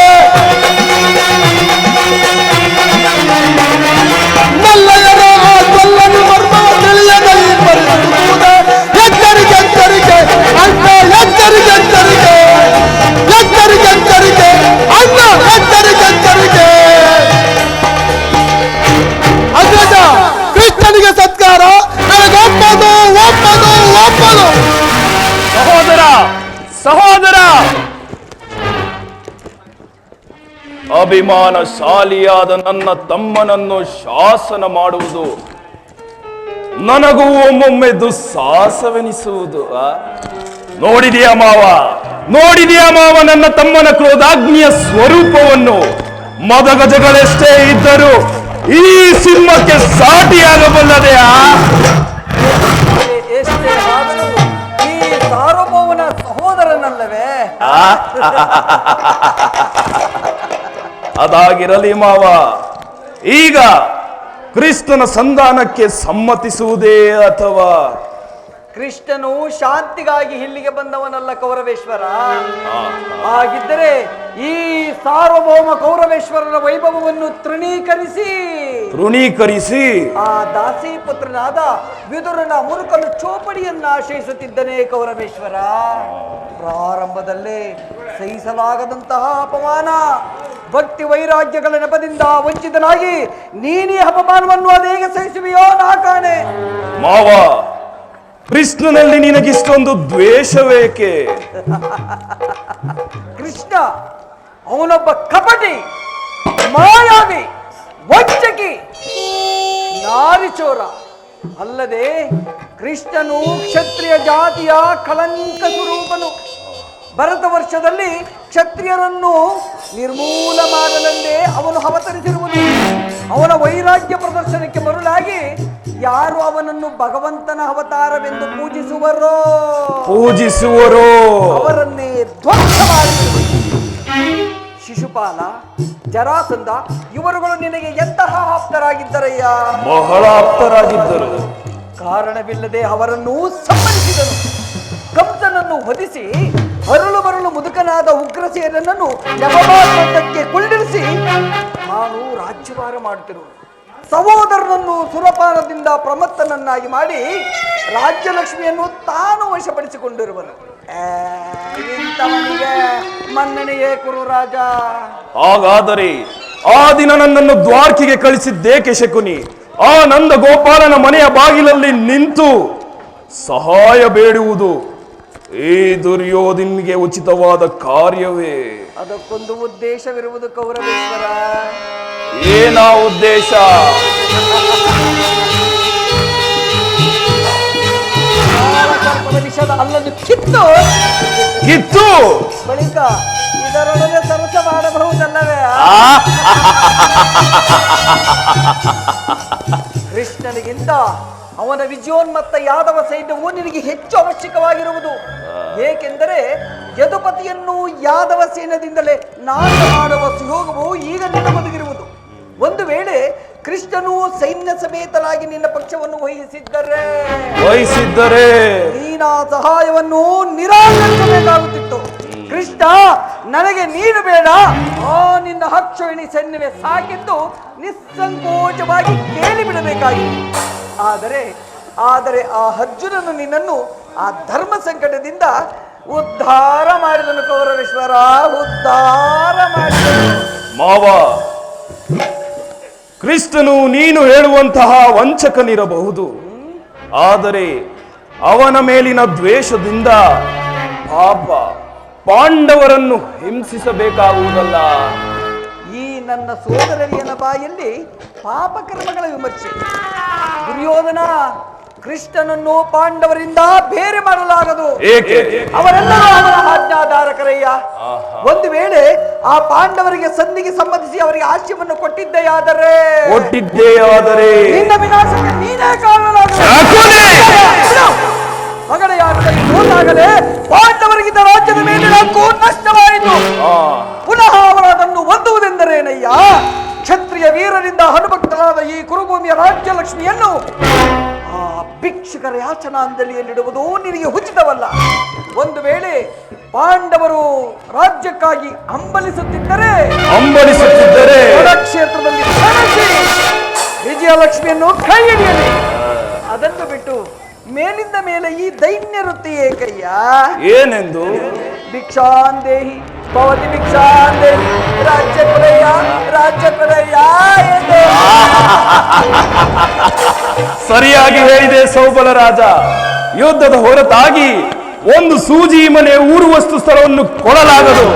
ನಲ್ಲಯ್ಯನ ಆ ಜೊಲ್ಲನು ಬರ್ಬವ ತಿಳಿಯದೆ ಪರಿ ತುಡುಕುವುದೇ. ಎಚ್ಚರಿಕೆ ಎಚ್ಚರಿಕೆ ಅಣ್ಣ, ಎಚ್ಚರಿಕೆ ಎಚ್ಚರಿಕೆ. ಎಚ್ಚರಿಕೆ ಎಚ್ಚರಿಕೆ ಅಣ್ಣ, ಎಚ್ಚರಿಕೆ ಎಚ್ಚರಿಕೆ. ಅಗ್ರಜ, ಕೃಷ್ಣನಿಗೆ ಸತ್ಕಾರ ನನಗೆ ಒಪ್ಪದು ಒಪ್ಪದು ಒಪ್ಪದು. ಸಹೋದರ ಸಹೋದರ, ಅಭಿಮಾನಶಾಲಿಯಾದ ನನ್ನ ತಮ್ಮನನ್ನು ಶಾಸನ ಮಾಡುವುದು ನನಗೂ ಒಮ್ಮೊಮ್ಮೆ ದುಸ್ಸಾಹಸವೆನಿಸುವುದು. ನೋಡಿದೆಯಾ ಮಾವ, ನೋಡಿದೆಯಾ ಮಾವ ನನ್ನ ತಮ್ಮನ ಕ್ರೋಧಾಗ್ನಿಯ ಸ್ವರೂಪವನ್ನು? ಮದಗಜಗಳೆಷ್ಟೇ ಇದ್ದರೂ ಈ ಸಿಂಹಕ್ಕೆ ಸಾಟಿಯಾಗಬಲ್ಲದೆಯಾ? ಎಷ್ಟೇ ಆದರೂ ಈ ಸಾರ್ವಭೌಮನ ಸಹೋದರನಲ್ಲವೇ? ಅದಾಗಿರಲಿ ಮಾವ, ಈಗ ಕೃಷ್ಣನ ಸಂಧಾನಕ್ಕೆ ಸಮ್ಮತಿಸುವುದೇ ಅಥವಾ? ಕೃಷ್ಣನು ಶಾಂತಿಗಾಗಿ ಇಲ್ಲಿಗೆ ಬಂದವನಲ್ಲ ಕೌರವೇಶ್ವರ. ಹಾಗಿದ್ದರೆ ಈ ಸಾರ್ವಭೌಮ ಕೌರವೇಶ್ವರರ ವೈಭವವನ್ನು ತೃಣೀಕರಿಸಿ ಆ ದಾಸಿ ಪುತ್ರನಾದ ವಿದುರನ ಮುರುಕಲು ಚೋಪಡಿಯನ್ನು ಆಶ್ರಯಿಸುತ್ತಿದ್ದನೇ ಕೌರವೇಶ್ವರ. ಪ್ರಾರಂಭದಲ್ಲೇ ಸಹಿಸಲಾಗದಂತಹ ಅಪಮಾನ, ಭಕ್ತಿ ವೈರಾಗ್ಯಗಳ ನೆಪದಿಂದ ವಂಚಿತನಾಗಿ ನೀನೇ ಅಪಮಾನವನ್ನು ಅದೇಗೆ ಸಹಿಸುವೆಯೋ ನಾ ಕಾಣೆ. ಮಾವ, ಕೃಷ್ಣನಲ್ಲಿ ನಿನಗಿಷ್ಟೊಂದು ದ್ವೇಷವೇಕೆ? ಕೃಷ್ಣ ಅವನೊಬ್ಬ ಕಪಟಿ, ಮಾಯಾವಿ, ವಂಚಕಿ, ನಾರಿಚೋರ. ಅಲ್ಲದೆ ಕೃಷ್ಣನು ಕ್ಷತ್ರಿಯ ಜಾತಿಯ ಕಳಂಕ ಸ್ವರೂಪನು. ಭರತ ವರ್ಷದಲ್ಲಿ ಕ್ಷತ್ರಿಯರನ್ನು ನಿರ್ಮೂಲ ಮಾಡಲೆಂದೇ ಅವನು ಅವತರಿಸಿರುವುದು. ಅವನ ವೈರಾಗ್ಯ ಪ್ರದರ್ಶನಕ್ಕೆ ಮರುಳಾಗಿ ಯಾರು ಅವನನ್ನು ಭಗವಂತನ ಅವತಾರವೆಂದು ಪೂಜಿಸುವರೋ ಅವರನ್ನೇ ಧ್ವಂಸ ಮಾಡಿರುವುದು. ಶಿಶುಪಾಲ, ಜರಾಸಂಧ ಇವರುಗಳು ನಿನಗೆ ಎಂತಹ ಆಪ್ತರಾಗಿದ್ದರಯ್ಯ? ಬಹಳ ಆಪ್ತರಾಗಿದ್ದರು. ಕಾರಣವಿಲ್ಲದೆ ಅವರನ್ನು ಸಮ್ಮತಿಸಿದನು. ಕಂಸನನ್ನು ವಧಿಸಿ ಅರಳು ಬರಲು ಮುದುಕನಾದ ಉಗ್ರಸೇನನನ್ನು ನವಮಾಸಕ್ಕೆ ಕುಳ್ಳಿರಿಸಿ ನಾನು ರಾಜ್ಯಭಾರ ಮಾಡುತ್ತಿರುವುದು. ಸಹೋದರನನ್ನು ಸುರಪಾನದಿಂದ ಪ್ರಮತ್ತನನ್ನಾಗಿ ಮಾಡಿ ರಾಜ್ಯಲಕ್ಷ್ಮಿಯನ್ನು ತಾನು ವಶಪಡಿಸಿಕೊಂಡಿರುವನು. ಇಂಥವನಿಗೆ ಮನ್ನಣೆಯೇ ಕುರು ರಾಜ. ಹಾಗಾದರೆ ಆ ದಿನ ನನ್ನನ್ನು ದ್ವಾರಕಿಗೆ ಕಳಿಸಿದ್ದೇಕೆ ಶಕುನಿ? ಆ ನಂದ ಗೋಪಾಲನ ಮನೆಯ ಬಾಗಿಲಲ್ಲಿ ನಿಂತು ಸಹಾಯ ಬೇಡುವುದು ಈ ದುರ್ಯೋಧನಿಗೆ ಉಚಿತವಾದ ಕಾರ್ಯವೇ? ಅದಕ್ಕೊಂದು ಉದ್ದೇಶವಿರುವುದು ಕೌರವೇಶ್ವರ. ಏನಾ ಉದ್ದೇಶ? ವಿಷದ ಅಲ್ಲನ್ನು ಕಿತ್ತು ಬಳಿಕ ಇದರೊಡನೆ ಸರಸ ಮಾಡಬಹುದಲ್ಲವೇ? ಕೃಷ್ಣನಿಗಿಂತ ಅವನ ವಿಜಯೋನ್ಮತ್ತ ಯಾದವ ಸೈನ್ಯವು ನಿನಗೆ ಹೆಚ್ಚು ಅವಶ್ಯಕವಾಗಿರುವುದು. ಏಕೆಂದರೆ ಯದುಪತಿಯನ್ನು ಯಾದವ ಸೈನ್ಯದಿಂದಲೇ ನಾಶ ಮಾಡುವ ಸುಯೋಗವು ಈಗ ನಿನ್ನ ಬದುಕಿರುವುದು. ಒಂದು ವೇಳೆ ಕೃಷ್ಣನು ಸೈನ್ಯ ಸಮೇತನಾಗಿ ನಿನ್ನ ಪಕ್ಷವನ್ನು ವಹಿಸಿದ್ದರೆ ನೀನ ಸಹಾಯವನ್ನು ನಿರಾಕರಿಸಬೇಕಾಗುತ್ತಿತ್ತು. ಕೃಷ್ಣ, ನನಗೆ ನೀನು ಬೇಡ, ಆ ನಿನ್ನ ಅಕ್ಷೋಹಿಣಿ ಸೈನ್ಯವೇ ಸಾಕಿದ್ದು ನಿಸ್ಸಂಕೋಚವಾಗಿ ಕೇಳಿಬಿಡಬೇಕಾಗಿತ್ತು. ಆದರೆ ಆ ಅರ್ಜುನನು ನಿನ್ನನ್ನು ಆ ಧರ್ಮ ಸಂಕಟದಿಂದ ಉದ್ಧಾರ ಮಾಡಿದನು ಕೌರವೇಶ್ವರ, ಉದ್ಧಾರ ಮಾಡಿದನು. ಮಾವ, ಕೃಷ್ಣನು ನೀನು ಹೇಳುವಂತಹ ವಂಚಕನಿರಬಹುದು. ಆದರೆ ಅವನ ಮೇಲಿನ ದ್ವೇಷದಿಂದ ಪಾಪ ಪಾಂಡವರನ್ನು ಹಿಂಸಿಸಬೇಕಾಗುವುದಲ್ಲ. ಈ ನನ್ನ ಸೋದರರಿಯನ ಬಾಯಲ್ಲಿ ಪಾಪಕರ್ಮಗಳ ವಿಮರ್ಶೆ. ದುರ್ಯೋಧನ, ಕೃಷ್ಣನನ್ನು ಪಾಂಡವರಿಂದ ಬೇರೆ ಮಾಡಲಾಗದು. ಏಕೆ? ಅವರೆಲ್ಲರೂ ಅವರ ಆಜ್ಞಾಧಾರಕರಯ್ಯ. ಒಂದು ವೇಳೆ ಆ ಪಾಂಡವರಿಗೆ ಸಂಧಿಗೆ ಸಂಬಂಧಿಸಿ ಅವರಿಗೆ ಆಶ್ರಯವನ್ನು ಕೊಟ್ಟಿದ್ದೆಯಾದರೆ ನಿನ್ನ ವಿನಾಶಕ್ಕೆ ನೀನೇ ಕಾರಣನಾಗಲೇ ಪಾಂಡವರಿಗಿದ್ದ ರಾಜ್ಯದ ಮೇಲೆ ಹಕ್ಕು ನಷ್ಟವಾಯಿತು. ಪುನಃ ಅವರನ್ನು ಹೊಂದುವುದೆಂದರೇನಯ್ಯ? ಕ್ಷತ್ರಿಯ ವೀರರಿಂದ ಹನುಭಕ್ತರಾದ ಈ ಕುರುಭೂಮಿಯ ರಾಜ್ಯಲಕ್ಷ್ಮಿಯನ್ನು ಆ ಭಿಕ್ಷುಕರ ಯಾಚನಾಂಜಲಿಯಲ್ಲಿಡುವುದು ನಿನಗೆ ಉಚಿತವಲ್ಲ. ಒಂದು ವೇಳೆ ಪಾಂಡವರು ರಾಜ್ಯಕ್ಕಾಗಿ ಹಂಬಲಿಸುತ್ತಿದ್ದರೆ ಕ್ಷೇತ್ರದಲ್ಲಿ ವಿಜಯಲಕ್ಷ್ಮಿಯನ್ನು ಕೈ ಹಿಡಿಯಲಿ. ಅದನ್ನು ಬಿಟ್ಟು ಮೇಲಿಂದ ಮೇಲೆ ಈ ದೈನ್ಯ ವೃತ್ತಿ ಏಕಯ್ಯ? ಏನೆಂದು? ಭಿಕ್ಷಾಂದೇಹಿ ಭವತಿ ಭಿಕ್ಷಾಂದೇಹಿ, ರಾಜ್ಯ ಕೊಡೆಯ ಎಂದು. ಸರಿಯಾಗಿ ಹೇಳಿದೆ ಸೌಬಲ ರಾಜ. ಯುದ್ಧದ ಹೊರತಾಗಿ ಒಂದು ಸೂಜಿ ಮನೆ ಊರುವಷ್ಟು ಸ್ಥಳವನ್ನು ಕೊಡಲಾಗದು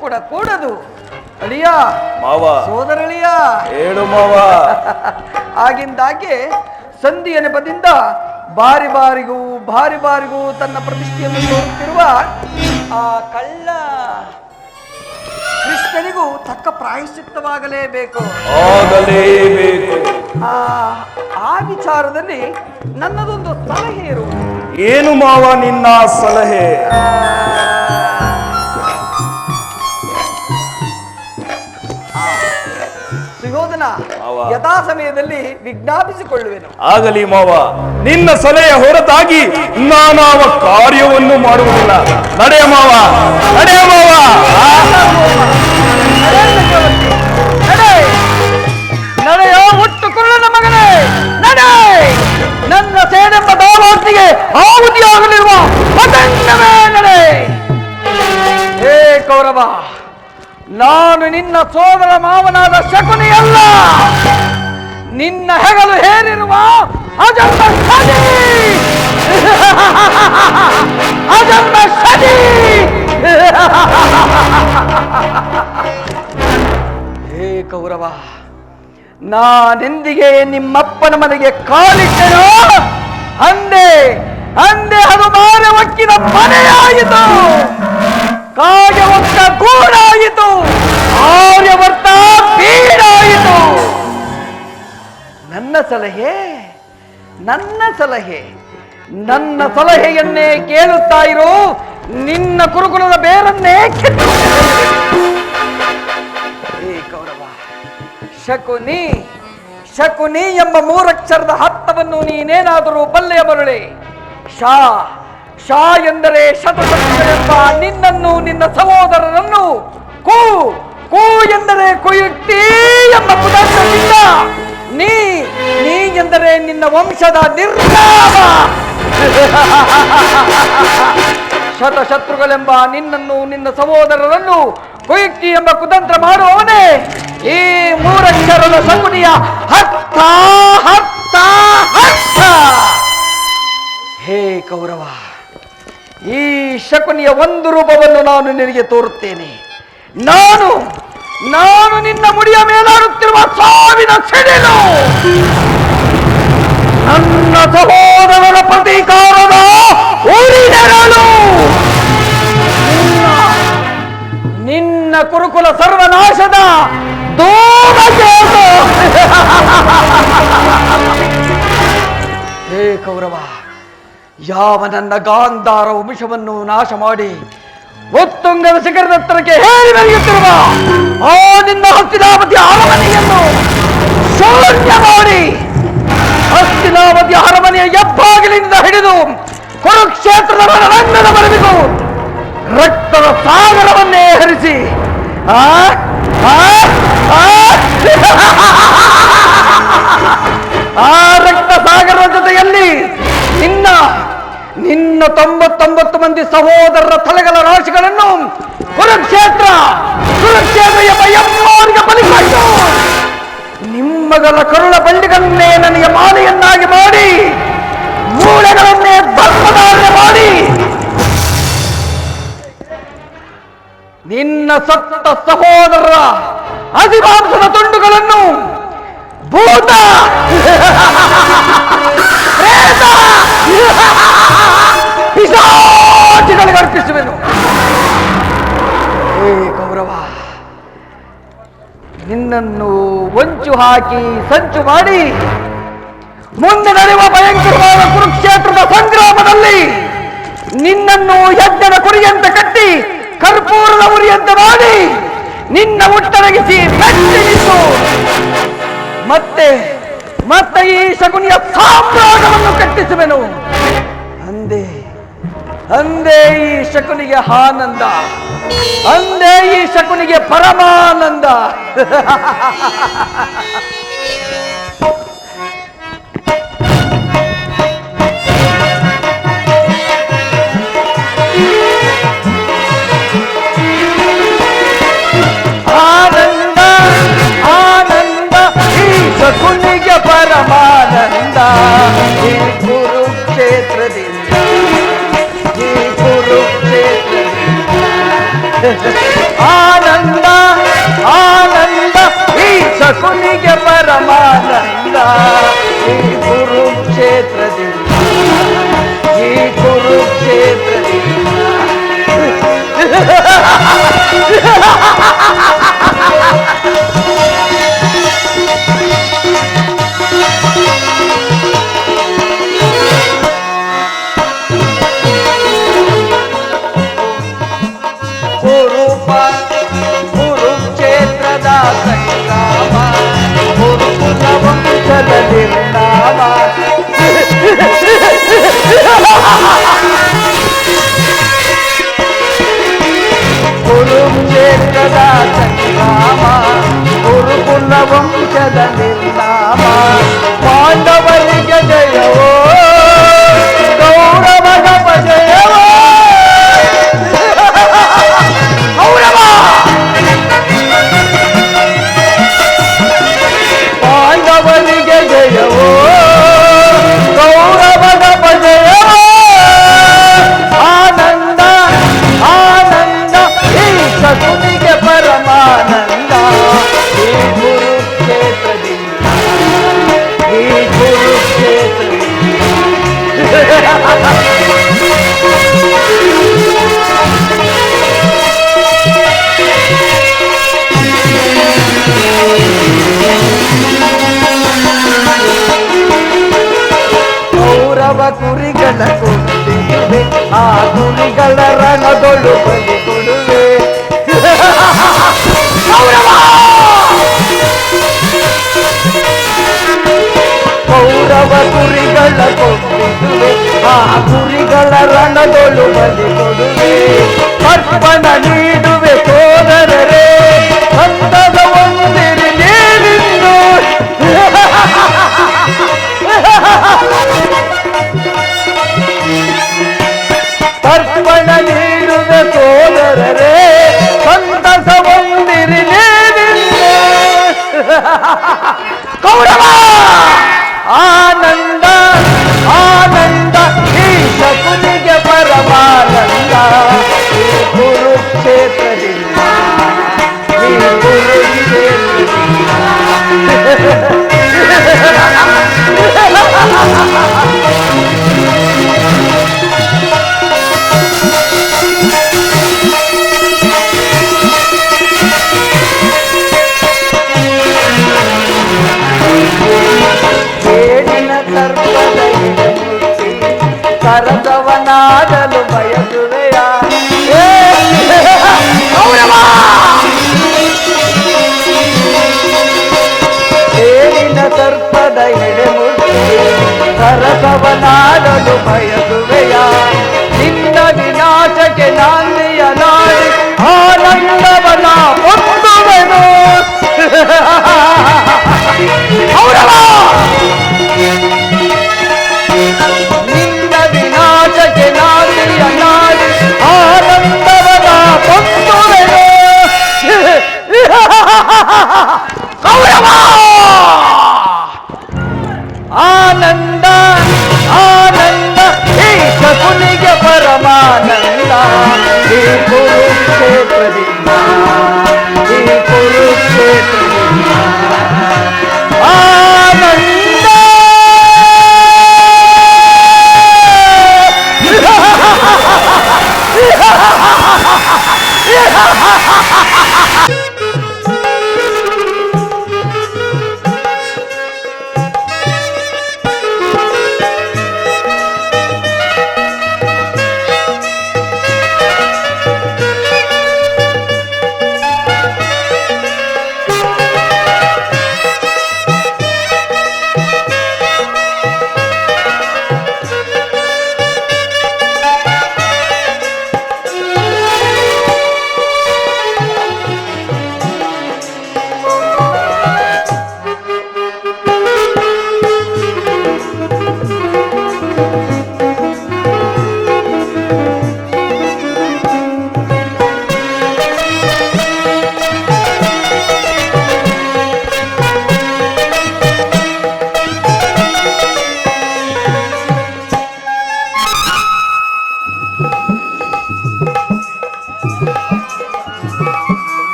ಕೂಡದು. ಅಳಿಯ ಮಾವ, ಸೋದರಳಿಯ, ಹೇಳು ಮಾವ. ಆಗಿಂದಾಗೆ ಸಂಧಿಯ ನೆಪದಿಂದ ಬಾರಿ ಬಾರಿಗೂ ತನ್ನ ಪ್ರತಿಷ್ಠೆಯನ್ನು ತೋರುತ್ತಿರುವ ಆ ಕಳ್ಳ ಕೃಷ್ಣನಿಗೂ ತಕ್ಕ ಪ್ರಾಯಶ್ಚಿತ್ತವಾಗಲೇಬೇಕು. ಆ ವಿಚಾರದಲ್ಲಿ ನನ್ನದೊಂದು ಸಲಹೆ ಇರುವುದು. ಏನು ಮಾವ ನಿನ್ನ ಸಲಹೆ? ಸುಯೋಧನ, ಯಥಾ ಸಮಯದಲ್ಲಿ ವಿಜ್ಞಾಪಿಸಿಕೊಳ್ಳುವೆನು. ಆಗಲಿ ಮಾವ. ನಿನ್ನ ಸಲಹೆಯ ಹೊರತಾಗಿ ನಾನಾವ ಕಾರ್ಯವನ್ನು ಮಾಡುವುದಿಲ್ಲ. ನಡೆಯ ಮಾವ. ನಡೆಯ ಹುಟ್ಟು ಕುರುಳನ ಮಗನೇ, ನಡೆ. ನನ್ನ ಸೇನೆಂಬ ದಾವಾರ್ತಿಗೆ ಆಹುತಿಯಾಗಲಿರುವ ಪತಂಗವೇ ನಡೆ. ಹೇ ಕೌರವ, ನಾನು ನಿನ್ನ ಸೋದರ ಮಾವನಾದ ಶಕುನಿಯಲ್ಲ, ನಿನ್ನ ಹೆಗಲು ಹೇರಿರುವ ಅಜಂಬ ಶನಿ ಅಜಂಬ ಶನಿ. ಹೇ ಕೌರವ, ನಾನೆಂದಿಗೆ ನಿಮ್ಮಪ್ಪನ ಮನೆಗೆ ಕಾಲಿಟ್ಟೆನೋ ಅಂದೆ ಅಂದೆ ಅದು ಮಾರೆ ಒಕ್ಕಿನ ಮನೆಯಾಯಿತು, ಕಾಗೆ ಒಕ್ಕ ಗೂಡಾಯಿತು, ಆರ್ಯವರ್ತ ಬೀಡಾಯಿತು. ನನ್ನ ಸಲಹೆಯನ್ನೇ ಕೇಳುತ್ತಾ ಇರು, ನಿನ್ನ ಕುರುಕುಲದ ಬೇರನ್ನೇ ಕಿತ್ತು. ಹೇ ಕೌರವ, ಶಕುನಿ ಎಂಬ ಮೂರಕ್ಷರದ ಅರ್ಥವನ್ನು ನೀನೇನಾದರೂ ಬಲ್ಲೆಯ ಮರುಳೆ. ಶಾ ಎಂದರೆ ಶತಶತ್ರುಗಳೆಂಬ ನಿನ್ನನ್ನು ನಿನ್ನ ಸಹೋದರರನ್ನು, ಕೂ ಎಂದರೆ ಕುಯುಕ್ತಿ ಎಂಬ ಪುನಃ ನೀ ಎಂದರೆ ನಿನ್ನ ವಂಶದ ನಿರ್ನಾಮ. ಶತಶತ್ರುಗಳೆಂಬ ನಿನ್ನನ್ನು ನಿನ್ನ ಸಹೋದರರನ್ನು ಕುಯುಕ್ತಿ ಎಂಬ ಕುತಂತ್ರ ಮಾಡುವವನೇ ಈ ಮೂರಕ್ಷರದ ಶಕುನಿಯ ಹತ್ತ. ಹೇ ಕೌರವ, ಈ ಶಕುನಿಯ ಒಂದು ರೂಪವನ್ನು ನಾನು ನಿನಗೆ ತೋರುತ್ತೇನೆ. ನಾನು ನಿನ್ನ ಮುಡಿಯ ಮೇಲಾಡುತ್ತಿರುವ ಸಾವಿನ ಸಿಡಿಲು, ನನ್ನ ಸಹೋದರರ ಪ್ರತೀಕಾರದ ಉರಿನೆರಳು, ನಿನ್ನ ಕುರುಕುಲ ಸರ್ವನಾಶದ ಧೂಮಕೇತು. ಹೇ ಕೌರವ, ಯಾವ ನನ್ನ ಗಾಂಧಾರ ವಂಶವನ್ನು ನಾಶ ಮಾಡಿ ಉತ್ತುಂಗದ ಶಿಖರದತ್ತರಕ್ಕೆ ಹೇರಿ ಬೆಳೆಯುತ್ತಿರುವ ಆ ನಿನ್ನ ಹಸ್ತಿನಾವತಿ ಅರಮನೆಯನ್ನು ಶೂನ್ಯ ಮಾಡಿ, ಹಸ್ತಿನಾವತಿ ಅರಮನೆಯ ಹೆಬ್ಬಾಗಿಲಿಂದ ಹಿಡಿದು ಕುರುಕ್ಷೇತ್ರದ ರಣರಂಗದವರೆಗೂ ರಕ್ತದ ಸಾಗರವನ್ನೇ ಹರಿಸಿ ಆ ರಕ್ತ ಸಾಗರದ ಜೊತೆಯಲ್ಲಿ ನಿನ್ನ 99 ಮಂದಿ ಸಹೋದರರ ತಲೆಗಳ ರಾಶಿಗಳನ್ನು ಕುರುಕ್ಷೇತ್ರ ಎಂಬ ಎಮ್ಮೋರಿಗೆ ಬಲಿಕೊಟ್ಟು ನಿಮ್ಮಗಳ ಕರುಳ ಬಂಡಿಗಳನ್ನೇ ನನಗೆ ಮಾಲೆಯನ್ನಾಗಿ ಮಾಡಿ, ಮೂಳೆಗಳನ್ನೇ ಧರ್ಮಧಾರಣೆ ಮಾಡಿ, ನಿನ್ನ ಸತ್ತ ಸಹೋದರರ ಅಧಿಮಾಂಸದ ತುಂಡುಗಳನ್ನು ಭೂತ ಪಿಶಾಚಿಗಳಿಗೆ ಅರ್ಪಿಸುವೆನು. ಹೇ ಕೌರವ, ನಿನ್ನನ್ನು ಹೊಂಚು ಹಾಕಿ ಸಂಚು ಮಾಡಿ ಮುಂದೆ ನಡೆಯುವ ಭಯಂಕರವಾದ ಕುರುಕ್ಷೇತ್ರದ ಸಂಗ್ರಾಮದಲ್ಲಿ ನಿನ್ನನ್ನು ಯಜ್ಞದ ಕುರಿಯಂತೆ ಕಟ್ಟಿ ಕರ್ಪೂರದ ಉರಿಯಂತೆ ಮಾಡಿ ನಿನ್ನ ಮುಟ್ಟಡಗಿಸಿ ಮೆಚ್ಚಿನಿಟ್ಟು ಮತ್ತೆ ಈ ಶಕುನಿಯ ಸಾಮ್ರಾಜ್ಯವನ್ನು ಕಟ್ಟಿಸುವೆನು. ಅಂದೇ ಈ ಶಕುನಿಗೆ ಆನಂದ, ಅಂದೇ ಈ ಶಕುನಿಗೆ ಪರಮಾನಂದ. ಆನಂದ ಆನಂದ ಈ ಶಕುನಿಗೆ ಪರಮಾನಂದ. ಈ ಕುರುಕ್ಷೇತ್ರದಿಂದ ಆನಂದ ಆನಂದ ಈ ಶಕುನಿಗೆ ಪರಮಾನಂದ. ಈ ಕುರುಕ್ಷೇತ್ರದಿಂದ ಕುರುಕ್ಷೇತ್ರದ ಸಂಗ್ರಾಮ, ಕುರುಕುಲ ವಂಶದ ನಿರ್ನಾಮ. ಕುರುಕ್ಷೇತ್ರದ ಕೌರವ ಕುರಿಗಳ ಕೊಟ್ಟಿರುವೆ, ಆ ಕುರಿಗಳ ರಣದೊಳು ಬಲಿ ಕೊಡುವೆ. ಕೌರವ ಕುರಿಗಳ ಕೊಟ್ಟಿರುವೆ, ಆ ಕುರಿಗಳ ರಣದೊಳು ಬಲಿ ಕೊಡುವೆ. ಅರ್ಪಣ ನೀಡುವೆ ಸೋದರರೇ, ಸಂತದ ಒಂದಿರಿ ನೀರಿಂದು. ಅರ್ಪಣ ನೀಡುವೆ ಸೋದರರೇ, ಸಂತಸ ಒಂದಿರಿ ನೀರಿಂದು. ಕೌರವ ಆನಂದ ಆನಂದ, ಈ ಶಕುನಿಗೆ ಪರಮಾನಂದ. ಈ ಕುರುಕ್ಷೇತ್ರದಿಂದ, ಈ ಕುರುಕ್ಷೇತ್ರದಿಂದ. ಕೇಳಿನ ಸರ್ಪದ ಮುಚ್ಚಿ ಕರದವನಾಡಲು ಬಯಸುವೆಯ. ಕೇಳಿನ ಸರ್ಪದ ಮುಚ್ಚಿ ಕರದವನಾಡಲು ಬಯಸುವೆಯ. ನಿನ್ನ ವಿನಾಶಕ್ಕೆ ನಾಂದಿಯ ನಾಡಿ ಆನಂದವನ ಹೊತ್ತುವೆನು. ನಿನ್ನ ವಿನಾಶಕ್ಕೆ ನಾಂದಿಯ ನಾಡಿ ಆನಂದವನ ಹೊತ್ತುವೆನು. ಕೌರವ ಆನಂದ ಆನಂದ, ಈ ಶಕುನಿಗೆ ಪರಮಾನಂದ. ಈ ಕುರುಕ್ಷೇತ್ರದಿಂದ, ಈ ಕುರುಕ್ಷೇತ್ರದಿಂದ ಆನಂದ.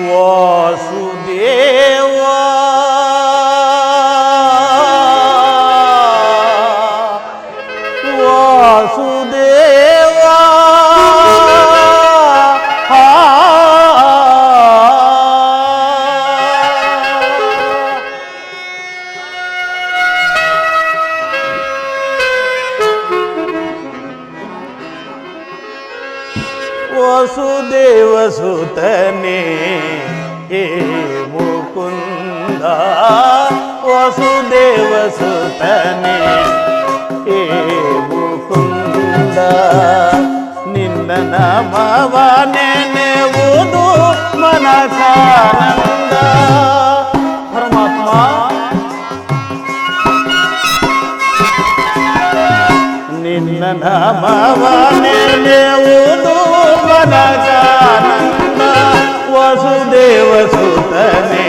ವಾಸುದೇವ ವಾಸುದೇವ ವಸುದೇವ ಸುತನೇ ಹೇ ಮುಕುಂದ ವಸುದೇವ ಸುತನೇ ಹೇ ಮುಕುಂದ ನಿನ್ನ ನಾಮವ ನೆನೆವುದು ಮನಸಾನಂದ. ಪರಮಾತ್ಮ ನಿನ್ನ ನಾಮವ ನೆನೆವುದು ಮನಸಾನಂದ. ವಸುದೇವ ಸುತನೇ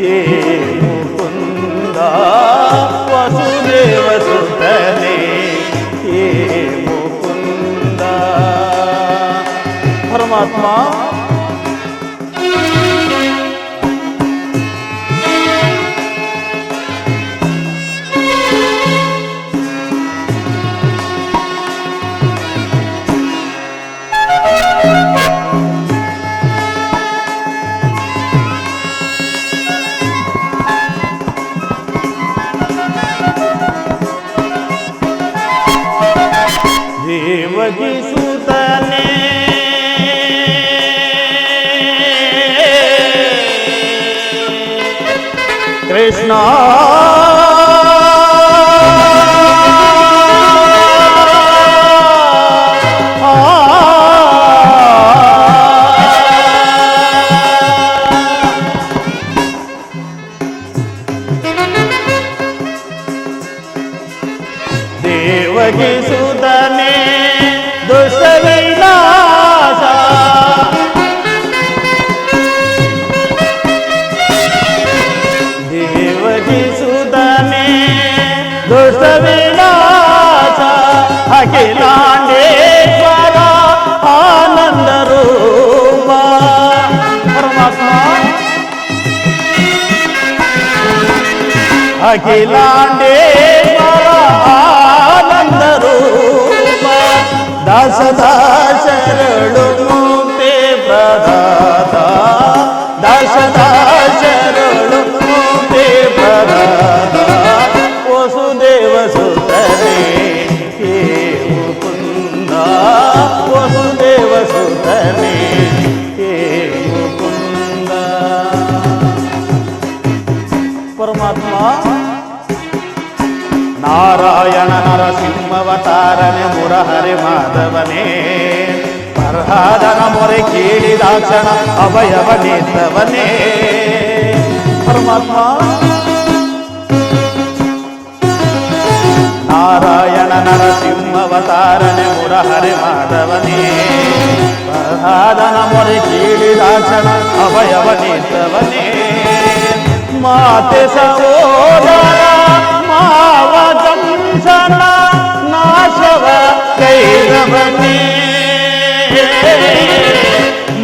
ಹೇ ಮುಕುಂದ ವಸುದೇವ ಸುತನೇ ಹೇ ಮುಕುಂದ. ಪರಮಾತ್ಮ ಕೃಷ್ಣ ದೇವಗಿ ಸುತನೇ ದುಷ್ಟ ವಿನಾಶ ದೇವಗಿ ಸುತನೇ ದುಷ್ಟ ವಿನಾಶ ಅಖಿಲಾಂಡೇಶ್ವರ ಆನಂದ ರೂಪ ಪರಮಾತ್ಮ ಅಖಿಲಾಂಡೇಶ್ವರ ಆನಂದ ರೂಪ ದಾಸದಾಶರಳು ಮುಕ್ತಿ ಪ್ರದಾತ ದಾಸದಾಶರಳು ಮುಕ್ತಿ ಪ್ರದಾತ ವಸುದೇವ ಸುತನೇ ಹೇ ಮುಕುಂದ ವಸುದೇವ ಸುತನೇ ಹೇ ಮುಕುಂದ ಪರಮಾತ್ಮ ನಾರಾಯಣ ನರಸಿಂಹವತಾರನೆ ಮುರಹರಿ ಮಾಧವನೇ ಪ್ರಹ್ಲಾದನ ಮೊರೆ ಕೇಳಿದಾಕ್ಷಣ ಅಭಯವನೇತವನೇ ಪರಮಾತ್ಮ ನಾರಾಯಣ ನರಸಿಂಹವತಾರನೆ ಮುರಹರಿ ಮಾಧವನೇ ಪ್ರಹ್ಲಾದನ ಮೊರೆ ಕೇಳಿದಾಕ್ಷಣ ಅಭಯವನೇತವನೇ ಮಾತೆ ಸಹೋದರ ಮಾವ ಕಂಸನ ನಾಶವ ಕೈರವನೇ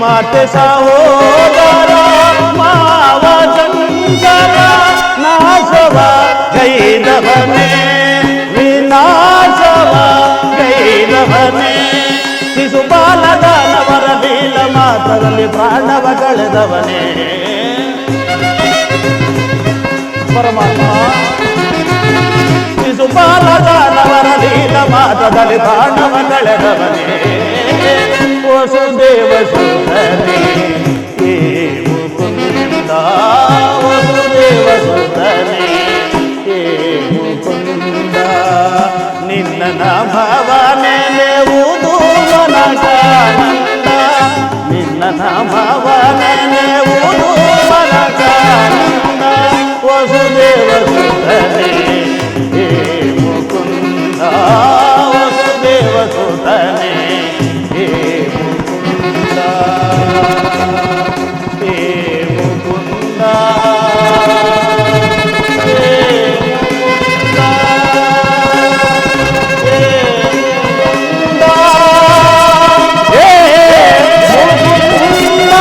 ಮಾತೆ ಸಹೋದರ ಮಾವ ಕಂಸನ ನಾಶವ ಕೈರವನೇ ವಿನಾಶವ ಕೈರವನೇ ಶಿಶುಪಾಲದಾನವರ ಲೀಲ ಮಾತರಲ್ಲಿ ಪ್ರಾಣವ ಕಳೆದವನೇ ಪರಮಾತ್ಮ ಶಿಶುಪಾಲದಾನವರ ಲೀಲ ಮಾತದಲ್ಲಿ ಪ್ರಾಣವ ಕಳೆದವನೇ ವಸುದೇವ ಸುತನೇ ಹೇ ಮುಕುಂದ ವಸುದೇವ ಸುತನೇ ಹೇ ಮುಕುಂದ ನಿನ್ನ ನಾಮವನೇ ನೆನೆಯುವುದು ಮನಕಾನಂದ ನಿನ್ನ ನಾಮವನೇ ನೆನೆಯುವುದು ಮನಕಾನಂದ ವಸುದೇವ ಸುತನೇ ಹೇ ಮುಕುಂದ ವಸುದೇವ ಸುತನೇ ಹೇ ಮುಕುಂದ ಹೇ ಮುಕುಂದ ಹೇ ಮುಕುಂದ ಹೇ ಮುಕುಂದ ಹೇ ಮುಕುಂದ.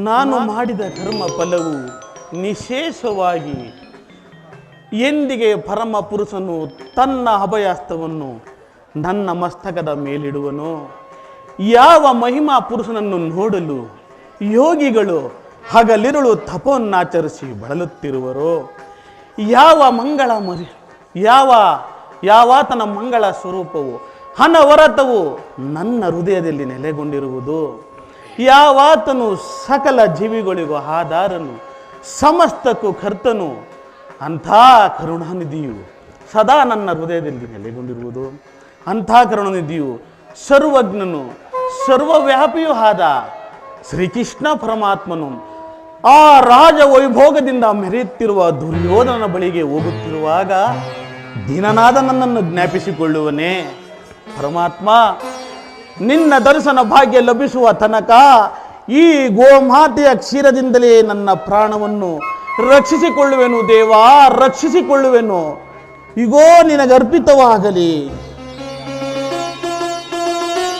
ನಾನು ಮಾಡಿದ ಕರ್ಮ ಫಲವು ನಿಶೇಷವಾಗಿ ಎಂದಿಗೆ ಪರಮ ಪುರುಷನು ತನ್ನ ಅಭಯಹಸ್ತವನ್ನು ನನ್ನ ಮಸ್ತಕದ ಮೇಲಿಡುವನು. ಯಾವ ಮಹಿಮಾ ಪುರುಷನನ್ನು ನೋಡಲು ಯೋಗಿಗಳು ಹಗಲಿರುಳು ತಪವನ್ನಾಚರಿಸಿ ಬಳಲುತ್ತಿರುವರೋ, ಯಾವ ಮಂಗಳ ಯಾವಾತನ ಮಂಗಳ ಸ್ವರೂಪವು ಅನವರತವು ನನ್ನ ಹೃದಯದಲ್ಲಿ ನೆಲೆಗೊಂಡಿರುವುದು, ಯಾವಾತನು ಸಕಲ ಜೀವಿಗಳಿಗೂ ಆಧಾರನು ಸಮಸ್ತಕ್ಕೂ ಕರ್ತನು, ಅಂಥ ಕರುಣಾನಿಧಿಯು ಸದಾ ನನ್ನ ಹೃದಯದಲ್ಲಿ ನೆಲೆಗೊಂಡಿರುವುದು. ಅಂಥ ಕರುಣಾನಿಧಿಯು ಸರ್ವಜ್ಞನು ಸರ್ವವ್ಯಾಪಿಯೂ ಆದ ಶ್ರೀಕೃಷ್ಣ ಪರಮಾತ್ಮನು ಆ ರಾಜ ವೈಭೋಗದಿಂದ ಮೆರೆಯುತ್ತಿರುವ ದುರ್ಯೋಧನನ ಬಳಿಗೆ ಹೋಗುತ್ತಿರುವಾಗ ದೀನನಾದ ನನ್ನನ್ನು ಜ್ಞಾಪಿಸಿಕೊಳ್ಳುವನೇ. ಪರಮಾತ್ಮ, ನಿನ್ನ ದರ್ಶನ ಭಾಗ್ಯ ಲಭಿಸುವ ತನಕ ಈ ಗೋಮಾತೆಯ ಕ್ಷೀರದಿಂದಲೇ ನನ್ನ ಪ್ರಾಣವನ್ನು ರಕ್ಷಿಸಿಕೊಳ್ಳುವೆನು ದೇವಾ, ರಕ್ಷಿಸಿಕೊಳ್ಳುವೆನು. ಈಗೋ ನಿನಗರ್ಪಿತವಾಗಲಿ.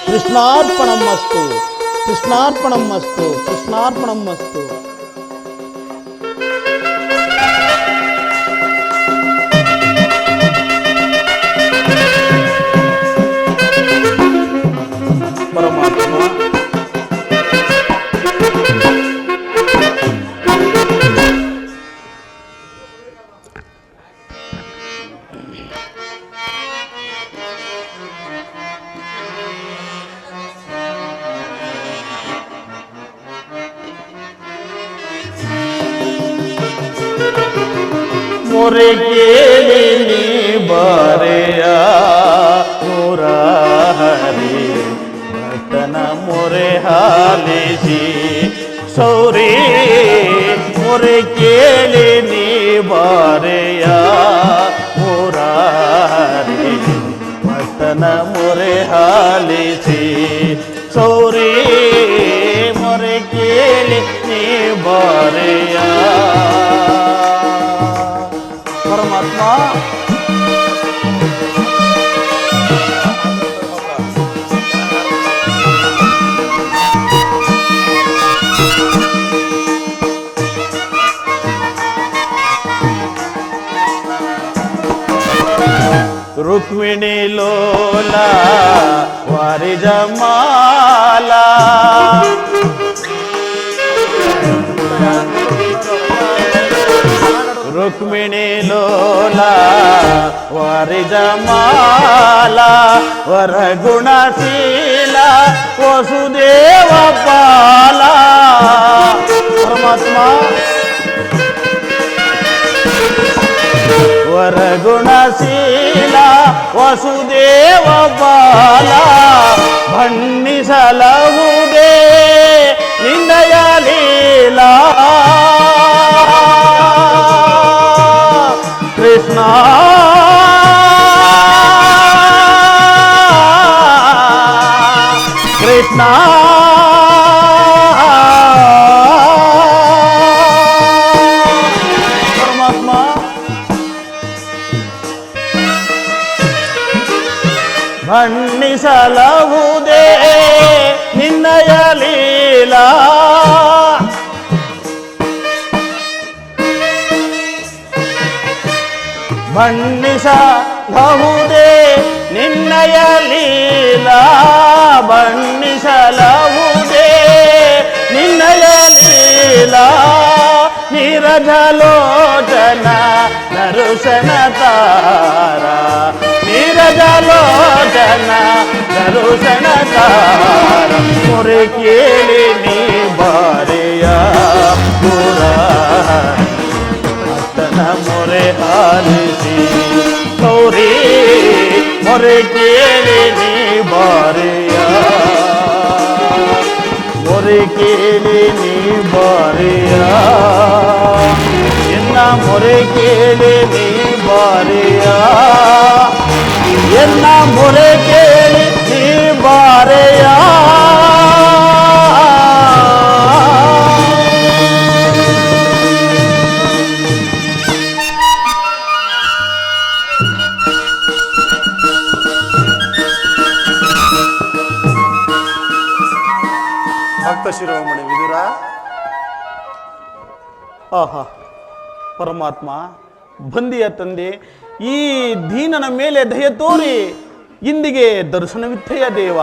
ಕೃಷ್ಣಾರ್ಪಣಮಸ್ತು, ಕೃಷ್ಣಾರ್ಪಣಮಸ್ತು, ಕೃಷ್ಣಾರ್ಪಣಮಸ್ತು. ಪರಮಾತ್ಮ, ಮೊರೆ ಕೇಳಿ ನೀ ಬಾರೆಯ ಮುರಾರಿ ಭಕ್ತನ ಮೊರೆ ಹಾಲಿಸಿ ಸೌರಿ ಮೊರೆ ಕೇಳಿ ನೀ ಬಾರೆಯ ಮುರಾರಿ ಭಕ್ತನ ಮೊರೆ ಹಾಲಿಸಿ ಸೌರಿ ಮೊರೆ ಕೇಳಿ ನೀ ಬಾರೆಯ ಪರಮಾತ್ಮ ರುಕ್ಮಿಣಿ ಲೋಲ ವಾರಿಜಮಾಲ ರುಕ್ಮಿಣಿ ಲೋಲ ವಾರಿಜಮಾಲ ವರಗುಣಶೀಲ ವಸುದೇವ ಪಾಲ ಪರಮಾತ್ಮ ವರಗುಣಶೀಲ ವಸುದೇವ ಬಾಲ ಬಣ್ಣಿಸಲಹುದೇ ನಿನ್ನಯ ಲೀಲಾ ಕೃಷ್ಣ ಕೃಷ್ಣ ಪರಮಾತ್ಮ ಬಣ್ಣಿಸಲಹುದೇ ನಿನ್ನಯ ಲೀಲಾ ಬಣ್ಣಿಸಲಹುದೇ ನಿನ್ನಯ ಲೀಲಾ ಬಣ್ಣಿಸಲಹುದೇ ನಿನ್ನಯ ಲೀಲಾ ನೀರಜಲೋಚನ ದರುಶನ ತಾರ ನೀರಜಲೋಚನ ದರುಶನ ತಾರ ಮೊರೆ ಕೇಳಿ ನೀ ಬಾರೆಯ ಭಕ್ತನ ಮೊರೆ ಆಲಿಸಿ ಗೌರಿ ಮೊರೆ ಕೇಳಿ ನೀ ಬಾರೆಯ ಮೊರೆ ಕೇಳಿ ನೀ ಬಾರೆಯ ಎನ್ನ ಮೊರೆ ಕೇಳಿ ನೀ ಬಾರೆಯ ಎನ್ನ ಮೊರೆ ಕೇಳಿ ನೀ ಬಾರೆಯ ಭಕ್ತ ಶಿರೋಮಣಿ ವಿದುರ. ಆಹಾ ಪರಮಾತ್ಮ ಬಂದಿಯ ತಂದೆ, ಈ ದೀನನ ಮೇಲೆ ದಯ ತೋರಿ ಇಂದಿಗೆ ದರ್ಶನವಿತ್ತೆಯ ದೇವ.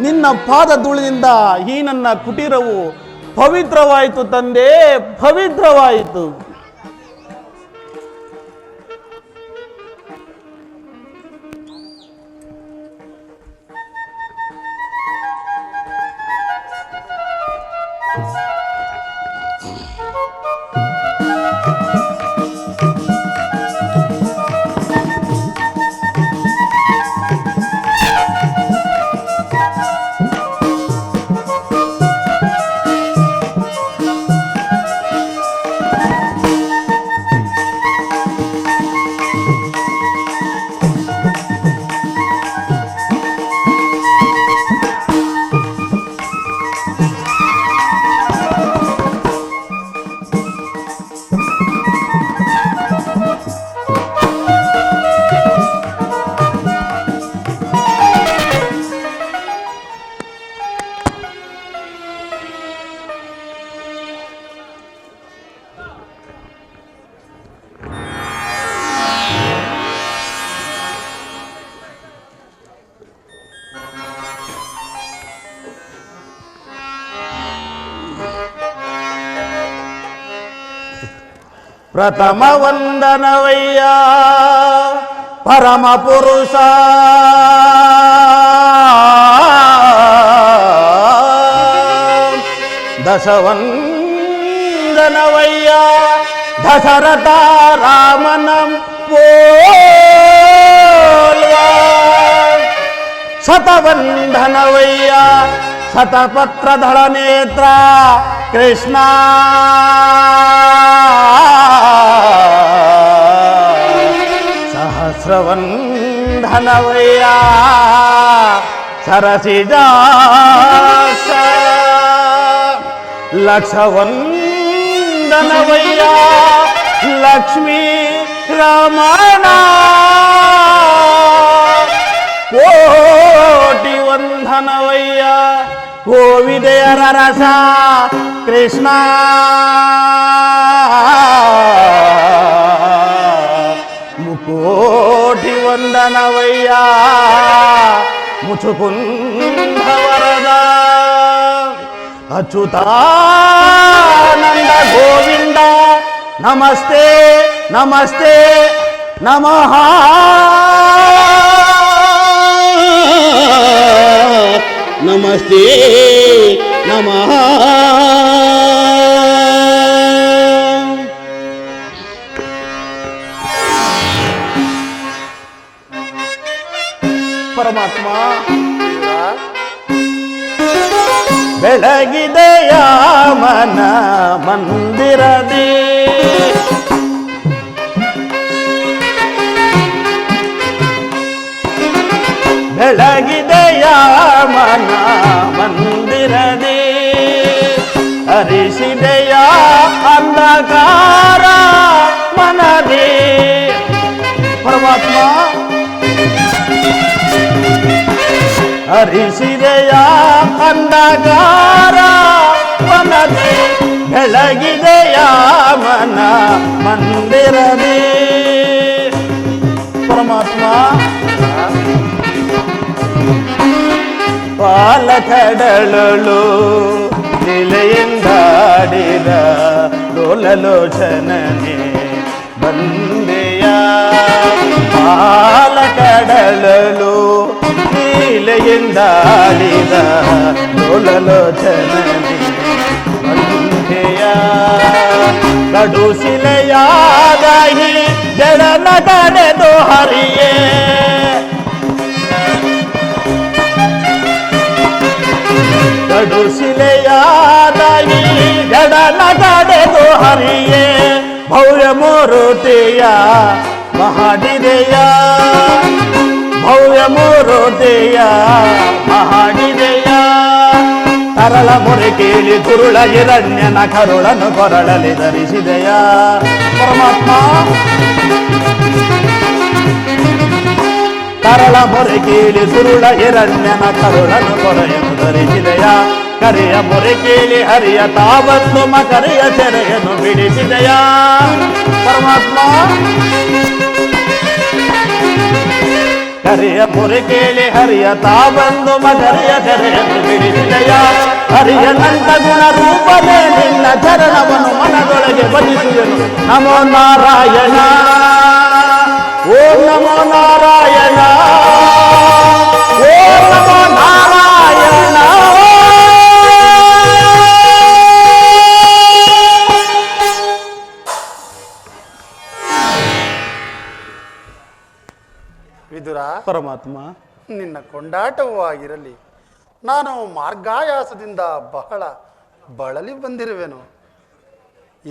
ನಿನ್ನ ಪಾದ ಧೂಳಿನಿಂದ ಈ ನನ್ನ ಕುಟೀರವು ಪವಿತ್ರವಾಯಿತು ತಂದೆ, ಪವಿತ್ರವಾಯಿತು. ಪ್ರಥಮ ವಂದನವಯ್ಯ ಪರಮ ಪುರುಷ, ದಶವಂದನವಯ್ಯ ದಶರಥ ರಾಮನಂ ಪೋಲ್ವ ಶತಬಂಧನವಯ್ಯ ಶತಪತ್ರಧಳ ನೇತ್ರ ಕೃಷ್ಣ ಸಹಸ್ರವಂಧನವಯ್ಯ ಸರಸಿಜಾಕ್ಷ ಲಕ್ಷವಂದನವಯ್ಯ ಲಕ್ಷ್ಮೀ ರಮಣ ಕೋಟಿ ವಂದನವಯ್ಯ ಗೋವಿದೆಯರ ರಸ ಕೃಷ್ಣ ಮುಕೋಟಿ ವಂದನವಯ್ಯ ಮುಚುಕುಂದ ವರದ ಅಚ್ಯುತಾನಂದ ಗೋವಿಂದ ನಮಸ್ತೆ ನಮಸ್ತೆ ನಮಃ ನಮಸ್ತೆ ನಮಃ ಪರಮಾತ್ಮ ಬೆಳಗಿದೆಯ ಮನ ಮಂದಿರದಿ ಬೆಳಗಿದೆಯ ಮನ ಮಂದಿರದಿ ಹರಿಸಿದೆಯ ಅಂಧಕಾರ ಮನದಿ ಪರಮಾತ್ಮ ಹರಿಸಿದೆಯ ಅಂಧಕಾರ ಮನದಿ ಬೆಳಗಿದೆಯ ಮನ ಮಂದಿರದಿ ಪರಮಾತ್ಮ ಪಾಲಕಡಲಳು ನಿಲೆಯಿಂದಾಡಿದ ಲೋಲಲೋಚನನೆ ಬಂದೆಯ ಪಾಲಕಡಲಳು ನೀಲೆಯಿಂದಾಡಿದ ಲೋಲಲೋಚನನೆ ಬಂದೆಯ ಕಡುಶಿಲೆಯಾದಾಗಿ ಜಡನ ತಡೆದು ಹರಿಯೇ ಕಡುಶಿಲೆಯಾದಾಗಿ ಜಡನ ತಡೆದು ಹರಿಯೇ ಭವ್ಯ ಮೂರುತಿಯ ಮಹಾಡಿದೆಯ ಭವ್ಯ ಮೂರುತಿಯ ಮಹಾಡಿದೆಯ ತರಳ ಮೊರೆ ಕೇಳಿ ಕುರುಳ ಹಿರಣ್ಯನ ಕರುಳನ್ನು ಕೊರಳಲಿ ಧರಿಸಿದೆಯ ಪರಮಾತ್ಮ ತರಳ ಮೊರೆ ಕೇಳಿ ಸುರುಳ ಹಿರಣ್ಯನ ಕರುಳನ್ನು ಕೊರೆಯನ್ನು ಧರಿಸಿದೆಯ ಕರೆಯ ಮೊರೆ ಕೇಳಿ ಹರಿಯ ತಾವತ್ತು ಮಕರೆಯ ಸೆರೆಯನ್ನು ಬಿಡಿಸಿದೆಯ ಪರಮಾತ್ಮ ಕರೆಯ ಮೊರೆ ಕೇಳಿ ಹರಿಯ ತಾವಂದು ಮಕರೆಯ ಸೆರೆಯನ್ನು ಬಿಡಿಸಿದೆಯ ಹರಿಯ ನಂತ ಗುಣ ರೂಪವೇ ನಿನ್ನ ಚರಣವನ್ನು ಮನದೊಳಗೆ ಭಜಿಸುವೆನು ನಮೋ ನಾರಾಯಣ ಓಂ ನಮೋ ನಾರಾಯಣ ಓಂ ನಮೋ ನಾರಾಯಣ ವಿದುರ ಪರಮಾತ್ಮ ನಿನ್ನ ಕೊಂಡಾಟವೂ ಆಗಿರಲಿ, ನಾನು ಮಾರ್ಗಾಯಾಸದಿಂದ ಬಹಳ ಬಳಲಿ ಬಂದಿರುವೆನು.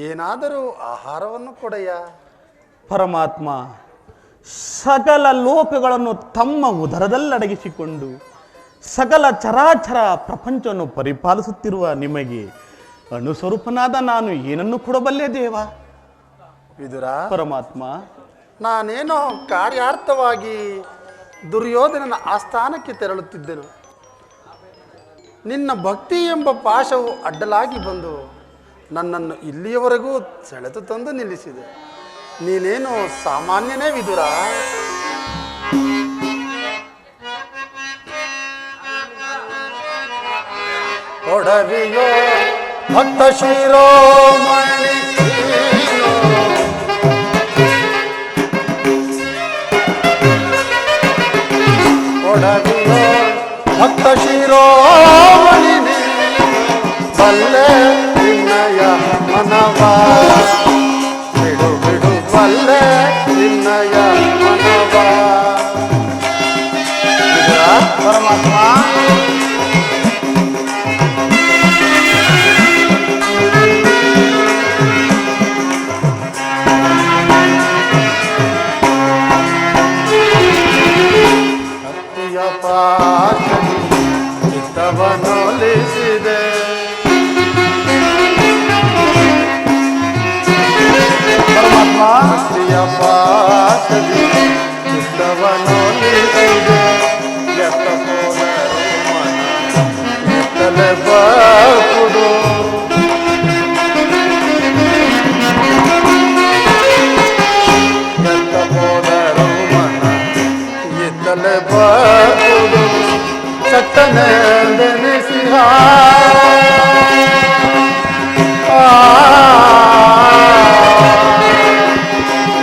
ಏನಾದರೂ ಆಹಾರವನ್ನು ಕೊಡೆಯ? ಪರಮಾತ್ಮ ಸಕಲ ಲೋಕಗಳನ್ನು ತಮ್ಮ ಉದರದಲ್ಲಡಗಿಸಿಕೊಂಡು ಸಕಲ ಚರಾಚರ ಪ್ರಪಂಚವನ್ನು ಪರಿಪಾಲಿಸುತ್ತಿರುವ ನಿಮಗೆ ಅನುಸ್ವರೂಪನಾದ ನಾನು ಏನನ್ನು ಕೊಡಬಲ್ಲೆ ದೇವ? ವಿದುರ, ಪರಮಾತ್ಮ ನಾನೇನೋ ಕಾರ್ಯಾರ್ಥವಾಗಿ ದುರ್ಯೋಧನನ ಆಸ್ಥಾನಕ್ಕೆ ತೆರಳುತ್ತಿದ್ದೆನು. ನಿನ್ನ ಭಕ್ತಿ ಎಂಬ ಪಾಶವು ಅಡ್ಡಲಾಗಿ ಬಂದು ನನ್ನನ್ನು ಇಲ್ಲಿಯವರೆಗೂ ಸೆಳೆದು ತಂದು ನಿಲ್ಲಿಸಿದೆ. ನೀನೇನು ಸಾಮಾನ್ಯನೇ ವಿದುರ? ಒಡವಿಯೋ ಭಕ್ತ ಶಿರೋಮಣಿ ಒಡವಿಯೋ ಭಕ್ತ ಶಿರೋಮಣಿ ಬಲ್ಲೆ ನಿನ್ನಯ ಮನವ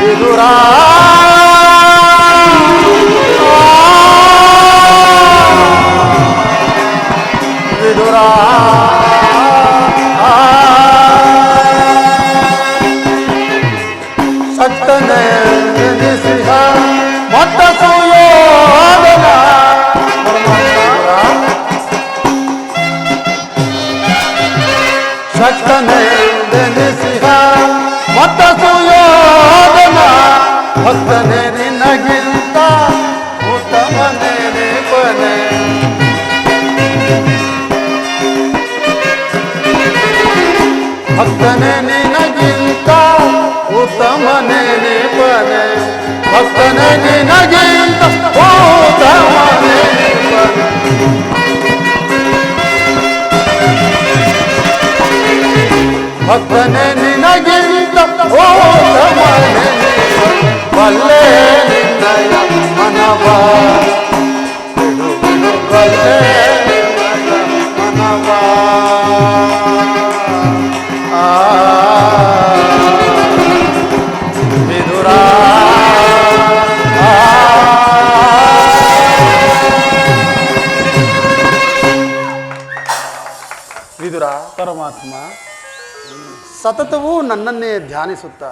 ವಿದುರ ವಿದುರ ಸತ್ತನೆ ನಿಸಿಹ ಮತ್ತ ಸುಯೋಧನ ಶಕ್ತನೆ ನೆನೆಸಿಹ ಮತ್ತ ಸುಯೋಧನ ಭಕ್ತನೆ ನಿನಗಿಂತ ಉತ್ತಮನೆ ನೇಪನೆ ಭಕ್ತನೆ ನಿನಗಿಂತ ಉತ್ತಮನೆ ನೇಪನೆ ಭಕ್ತನೆ ನಿನಗಿಂತ ಉತ್ತಮನೆ ನೇಪನೆ ಭಕ್ತನೆ ನಿನಗಿಂತ ಓತಮನೆ ಬಲ್ಲೆ ನಿನ್ನಯ ಮನವ ಬಿಡು ಬಿಡು ಬಲ್ಲೆ ನಿನ್ನಯ ಮನವ ವಿದುರ ವಿದುರ ಪರಮಾತ್ಮ, ಸತತವೂ ನನ್ನನ್ನೇ ಧ್ಯಾನಿಸುತ್ತಾ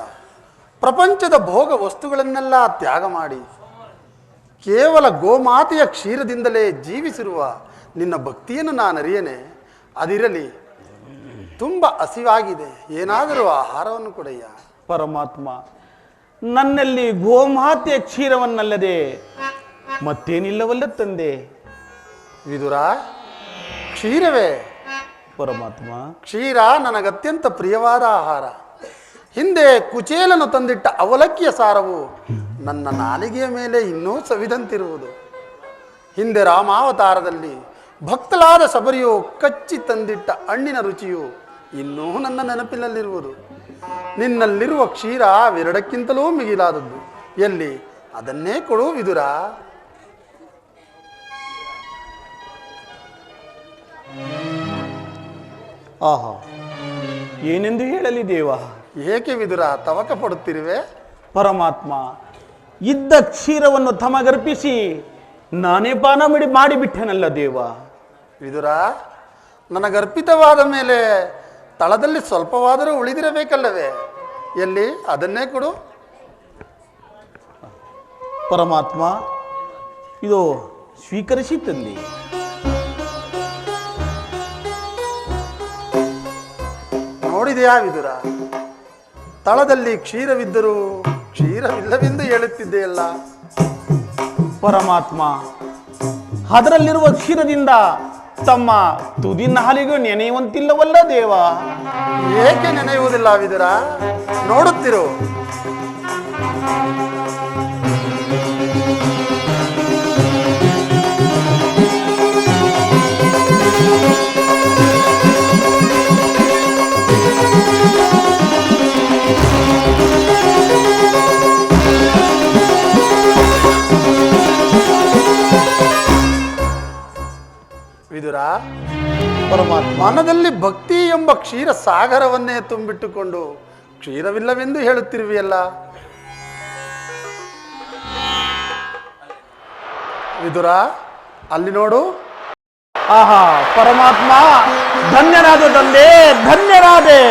ಪ್ರಪಂಚದ ಭೋಗ ವಸ್ತುಗಳನ್ನೆಲ್ಲ ತ್ಯಾಗ ಮಾಡಿ ಕೇವಲ ಗೋಮಾತೆಯ ಕ್ಷೀರದಿಂದಲೇ ಜೀವಿಸಿರುವ ನಿನ್ನ ಭಕ್ತಿಯನ್ನು ನಾನು ಅರಿಯನೆ. ಅದಿರಲಿ, ತುಂಬ ಹಸಿವಾಗಿದೆ, ಏನಾದರೂ ಆಹಾರವನ್ನು ಕೊಡಯ್ಯ. ಪರಮಾತ್ಮ, ನನ್ನಲ್ಲಿ ಗೋಮಾತೆಯ ಕ್ಷೀರವನ್ನಲ್ಲದೆ ಮತ್ತೇನಿಲ್ಲವಲ್ಲ ತಂದೆ. ವಿದುರ, ಕ್ಷೀರವೇ? ಪರಮಾತ್ಮ, ಕ್ಷೀರ ನನಗತ್ಯಂತ ಪ್ರಿಯವಾದ ಆಹಾರ. ಹಿಂದೆ ಕುಚೇಲನು ತಂದಿಟ್ಟ ಅವಲಕ್ಕಿಯ ಸಾರವು ನನ್ನ ನಾಲಿಗೆಯ ಮೇಲೆ ಇನ್ನೂ ಸವಿದಂತಿರುವುದು. ಹಿಂದೆ ರಾಮಾವತಾರದಲ್ಲಿ ಭಕ್ತಲಾದ ಶಬರಿಯು ಕಚ್ಚಿ ತಂದಿಟ್ಟ ಹಣ್ಣಿನ ರುಚಿಯು ಇನ್ನೂ ನನ್ನ ನೆನಪಿನಲ್ಲಿರುವುದು. ನಿನ್ನಲ್ಲಿರುವ ಕ್ಷೀರ ಅವೆರಡಕ್ಕಿಂತಲೂ ಮಿಗಿಲಾದದ್ದು. ಎಲ್ಲಿ? ಅದನ್ನೇ ಕೊಡು ವಿದುರ. ಆಹಾ, ಏನೆಂದು ಹೇಳಲಿ ದೇವ? ಏಕೆ ವಿದುರ ತವಕ ಪಡುತ್ತಿರುವೆ? ಪರಮಾತ್ಮ, ಇದ್ದ ಕ್ಷೀರವನ್ನು ತಮಗರ್ಪಿಸಿ ನಾನೇ ಪಾನ ಮಾಡಿಬಿಟ್ಟೆನಲ್ಲ ದೇವ. ವಿದುರ, ನನಗರ್ಪಿತವಾದ ಮೇಲೆ ತಳದಲ್ಲಿ ಸ್ವಲ್ಪವಾದರೂ ಉಳಿದಿರಬೇಕಲ್ಲವೇ? ಎಲ್ಲಿ? ಅದನ್ನೇ ಕೊಡು. ಪರಮಾತ್ಮ, ಇದು ಸ್ವೀಕರಿಸಿ ತಂದೆ. ನೋಡಿದೆಯಾ ವಿದುರ, ತಳದಲ್ಲಿ ಕ್ಷೀರವಿದ್ದರೂ ಕ್ಷೀರವಿಲ್ಲವೆಂದು ಹೇಳುತ್ತಿದ್ದೆಯಲ್ಲ. ಪರಮಾತ್ಮ, ಅದರಲ್ಲಿರುವ ಕ್ಷೀರದಿಂದ ತಮ್ಮ ತುದಿ ನಾಲಿಗೆ ನೆನೆಯುವಂತಿಲ್ಲವಲ್ಲ ದೇವ? ಏಕೆ ನೆನೆಯುವುದಿಲ್ಲ ವಿದುರ? ನೋಡುತ್ತಿರು. ವಿದುರ, ಪರಮಾತ್ಮ, ಮನದಲ್ಲಿ ಭಕ್ತಿ ಎಂಬ ಕ್ಷೀರ ಸಾಗರವನ್ನೇ ತುಂಬಿಟ್ಟುಕೊಂಡು ಕ್ಷೀರವಿಲ್ಲವೆಂದು ಹೇಳುತ್ತಿರುವೆಯಲ್ಲ. ವಿದುರ, ಅಲ್ಲಿ ನೋಡು. ಆಹಾ, ಪರಮಾತ್ಮ, ಧನ್ಯರಾದೆ ತಂದೆ, ಧನ್ಯರಾದೆ.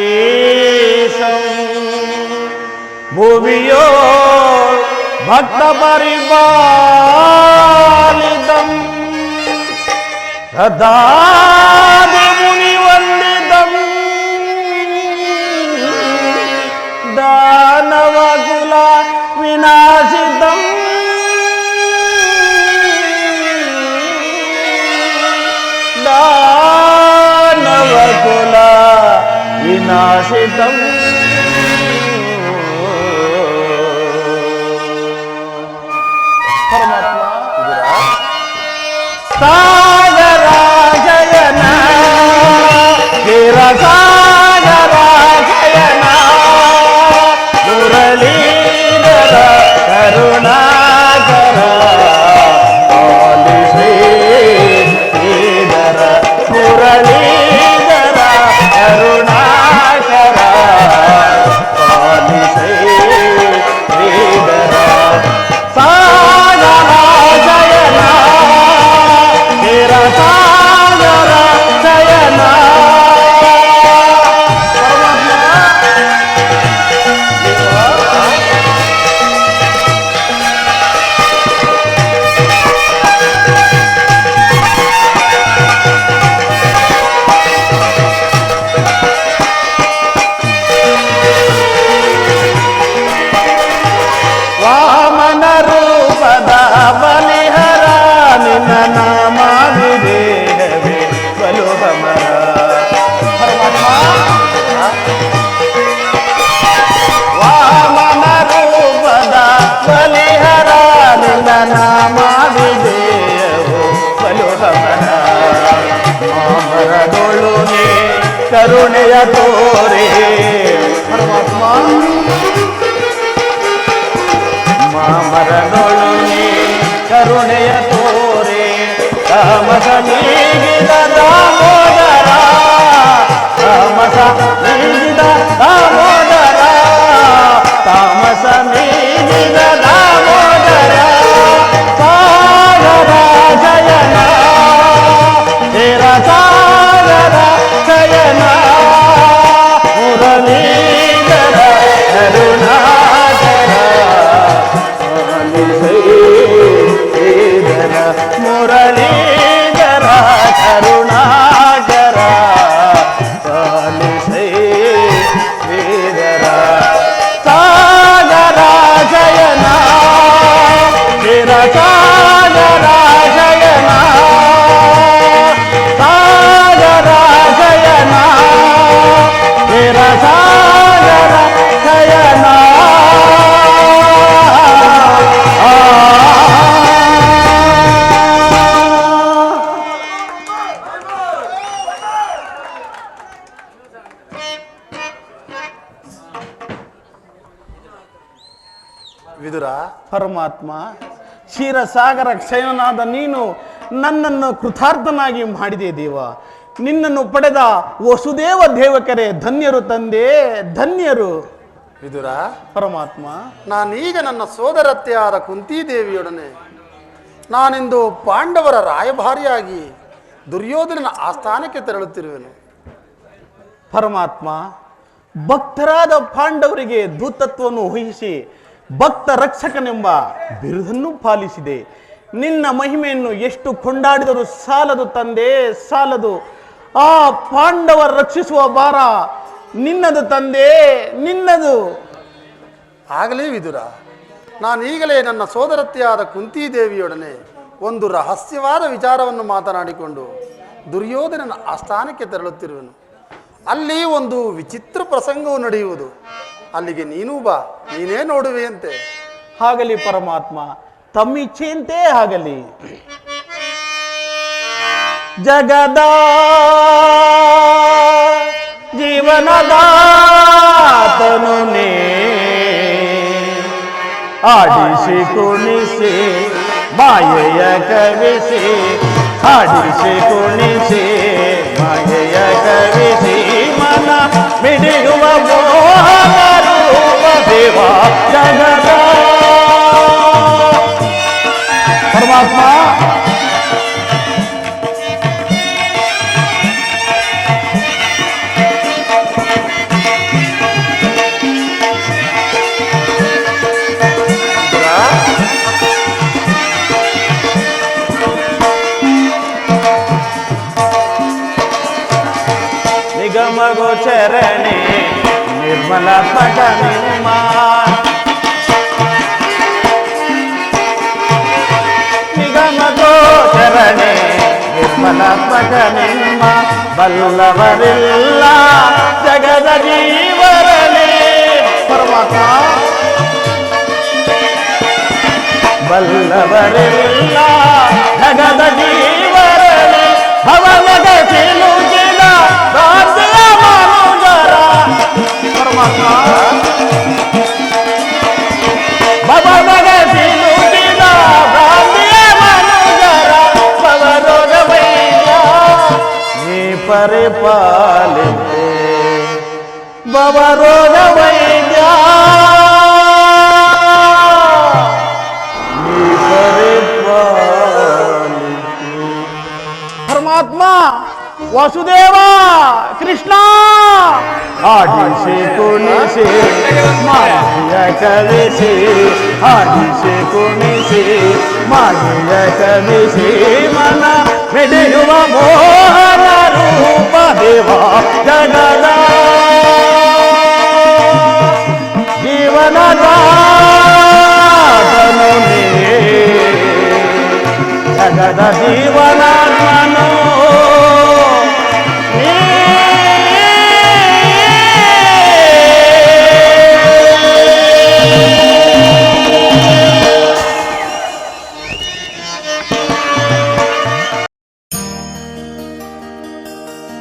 ಬ್ರಹ್ಮಾಂಡದೀಶಂ ಭುವಿಯೋ ಭಕ್ತ ಪರಿಪಾಲಿತಂ ಸದಾದಿ ಮುನಿವಂದಿತಂ ದಾನವ ಕುಲ ವಿನಾಶಿತಂ ದಾನವ ಕುಲ ವಿನಾಶಿತಂ ಸಾಗರಾಜಯನ ಗಿರಸಾಗರಾಜಯನ ಮುರಳೀಧರ ಕರುಣಾಕರ ಆಲಿಸಿ ಕರುಣೆಯ ತೋರೆ ಪರಮಾತ್ಮ ಮಾಮರನೊಳು ನೀ ಕರುಣೆಯ ತೋರೆ ತಾಮಸ ನೀಗಿದ ದಾಮೋದರ ತಾಮಸ ನೀಗಿದ ದಾಮೋದರ ತಾಮಸ ನೀಗಿದ ದಾಮೋದರ ಸಾಗರ ಜಯನ ಹೇರ ಸಾಗರ ಜಯನ ಮುರಳೀಧರ ಕರುಣಾಕರ ಮುರಳೀಧರ ಕರುಣಾಕರ ಶ್ರೀಧರ ಸಾಗರ ಜಯನ ಚಿರ ಸಾಗರ ಜಯನ ಸಾಗರ ಜಯನ ಚಿರ ಸಾಗರ ಜಯನ ವಿದುರ, ಪರಮಾತ್ಮ ಕ್ಷೀರಸಾಗರ ಕ್ಷಯನಾದ ನೀನು ನನ್ನನ್ನು ಕೃತಾರ್ಥನಾಗಿ ಮಾಡಿದೆ ದೇವ. ನಿನ್ನನ್ನು ಪಡೆದ ವಸುದೇವ ದೇವಕರೇ ಧನ್ಯರು ತಂದೆ, ಧನ್ಯರು. ವಿದುರ, ಪರಮಾತ್ಮ ನಾನೀಗ ನನ್ನ ಸೋದರತ್ತೆಯಾದ ಕುಂತಿದೇವಿಯೊಡನೆ ನಾನಿಂದು ಪಾಂಡವರ ರಾಯಭಾರಿಯಾಗಿ ದುರ್ಯೋಧನನ ಆಸ್ಥಾನಕ್ಕೆ ತೆರಳುತ್ತಿರುವೆನು. ಪರಮಾತ್ಮ ಭಕ್ತರಾದ ಪಾಂಡವರಿಗೆ ದೂತತ್ವವನ್ನು ವಹಿಸಿ ಭಕ್ತ ರಕ್ಷಕನೆಂಬ ಬಿರುದನ್ನು ಪಾಲಿಸಿದೆ. ನಿನ್ನ ಮಹಿಮೆಯನ್ನು ಎಷ್ಟು ಕೊಂಡಾಡಿದರೂ ಸಾಲದು ತಂದೆ, ಸಾಲದು. ಆ ಪಾಂಡವರ ರಕ್ಷಿಸುವ ಭಾರ ನಿನ್ನದು ತಂದೆ, ನಿನ್ನದು. ಆಗಲೇ ವಿದುರ, ನಾನೀಗಲೇ ನನ್ನ ಸೋದರತ್ತೆಯಾದ ಕುಂತಿದೇವಿಯೊಡನೆ ಒಂದು ರಹಸ್ಯವಾದ ವಿಚಾರವನ್ನು ಮಾತನಾಡಿಕೊಂಡು ದುರ್ಯೋಧನನ ಆಸ್ಥಾನಕ್ಕೆ ತೆರಳುತ್ತಿರುವೆನು. ಅಲ್ಲಿ ಒಂದು ವಿಚಿತ್ರ ಪ್ರಸಂಗವು ನಡೆಯುವುದು. ಅಲ್ಲಿಗೆ ನೀನೂ ಬಾ, ನೀನೇ ನೋಡುವೆಯಂತೆ. ಆಗಲಿ ಪರಮಾತ್ಮ, ತಮ್ಮಿಚ್ಛೆಯಂತೆ ಆಗಲಿ. ಜಗದ ಜೀವನದಾತನು ನೇ ಆಡಿಸಿ ಕುಣಿಸಿ ಮಾಯೆಯ ಕವಿಸಿ, ಆಡಿಸಿ ಕುಣಿಸಿ ಮಾಯೆಯ ಕವಿಸಿ ಮನ ಮಿಡಿಯುವ ಮೋಹನರೂಪ ದೇವ ಜಗದ ಪರಮಾತ್ಮ. ನಿಗಮಗೋಚರಣೆ ನಿರ್ಮಲಾತ್ಮಕ ನಿಮ್ಮ ನಿಗಮಗೋಚರಣೆ ನಿರ್ಮಲಾತ್ಮಕ ನಿಮ್ಮ ಬಲ್ಲವರಿಲ್ಲ ಜಗದ ಜೀವರನೆ. ಪರಮಾತ್ಮ ಬಲ್ಲವರಿಲ್ಲ ಜಗದ ಜೀವರನೆ ಭವನದ ಸಿಲುಕಿದ ರಾಜ್ಯ ಮನುಜರ. ಪರಮಾತ್ಮ ಭವನದ ಸಿಲುಕಿದ ರಾಜ್ಯ ಮನುಜರ ಭವರೋಗ ವೈದ್ಯ ನೀ ಪರಿಪಾಲಿತೆ ಭವರೋಗ ವೈದ್ಯ ನೀ ಪರಿಪಾಲಿತೆ. ಪರಮಾತ್ಮ ವಾಸುದೇವ ಕೃಷ್ಣ ಆಡಿಸಿ ಕುಣಿಸಿ ಮಾಯ ಕವಿಸಿ, ಆಡಿಸಿ ಕುಣಿಸಿ ಮಾಯ ಕವಿಸಿ ಮನ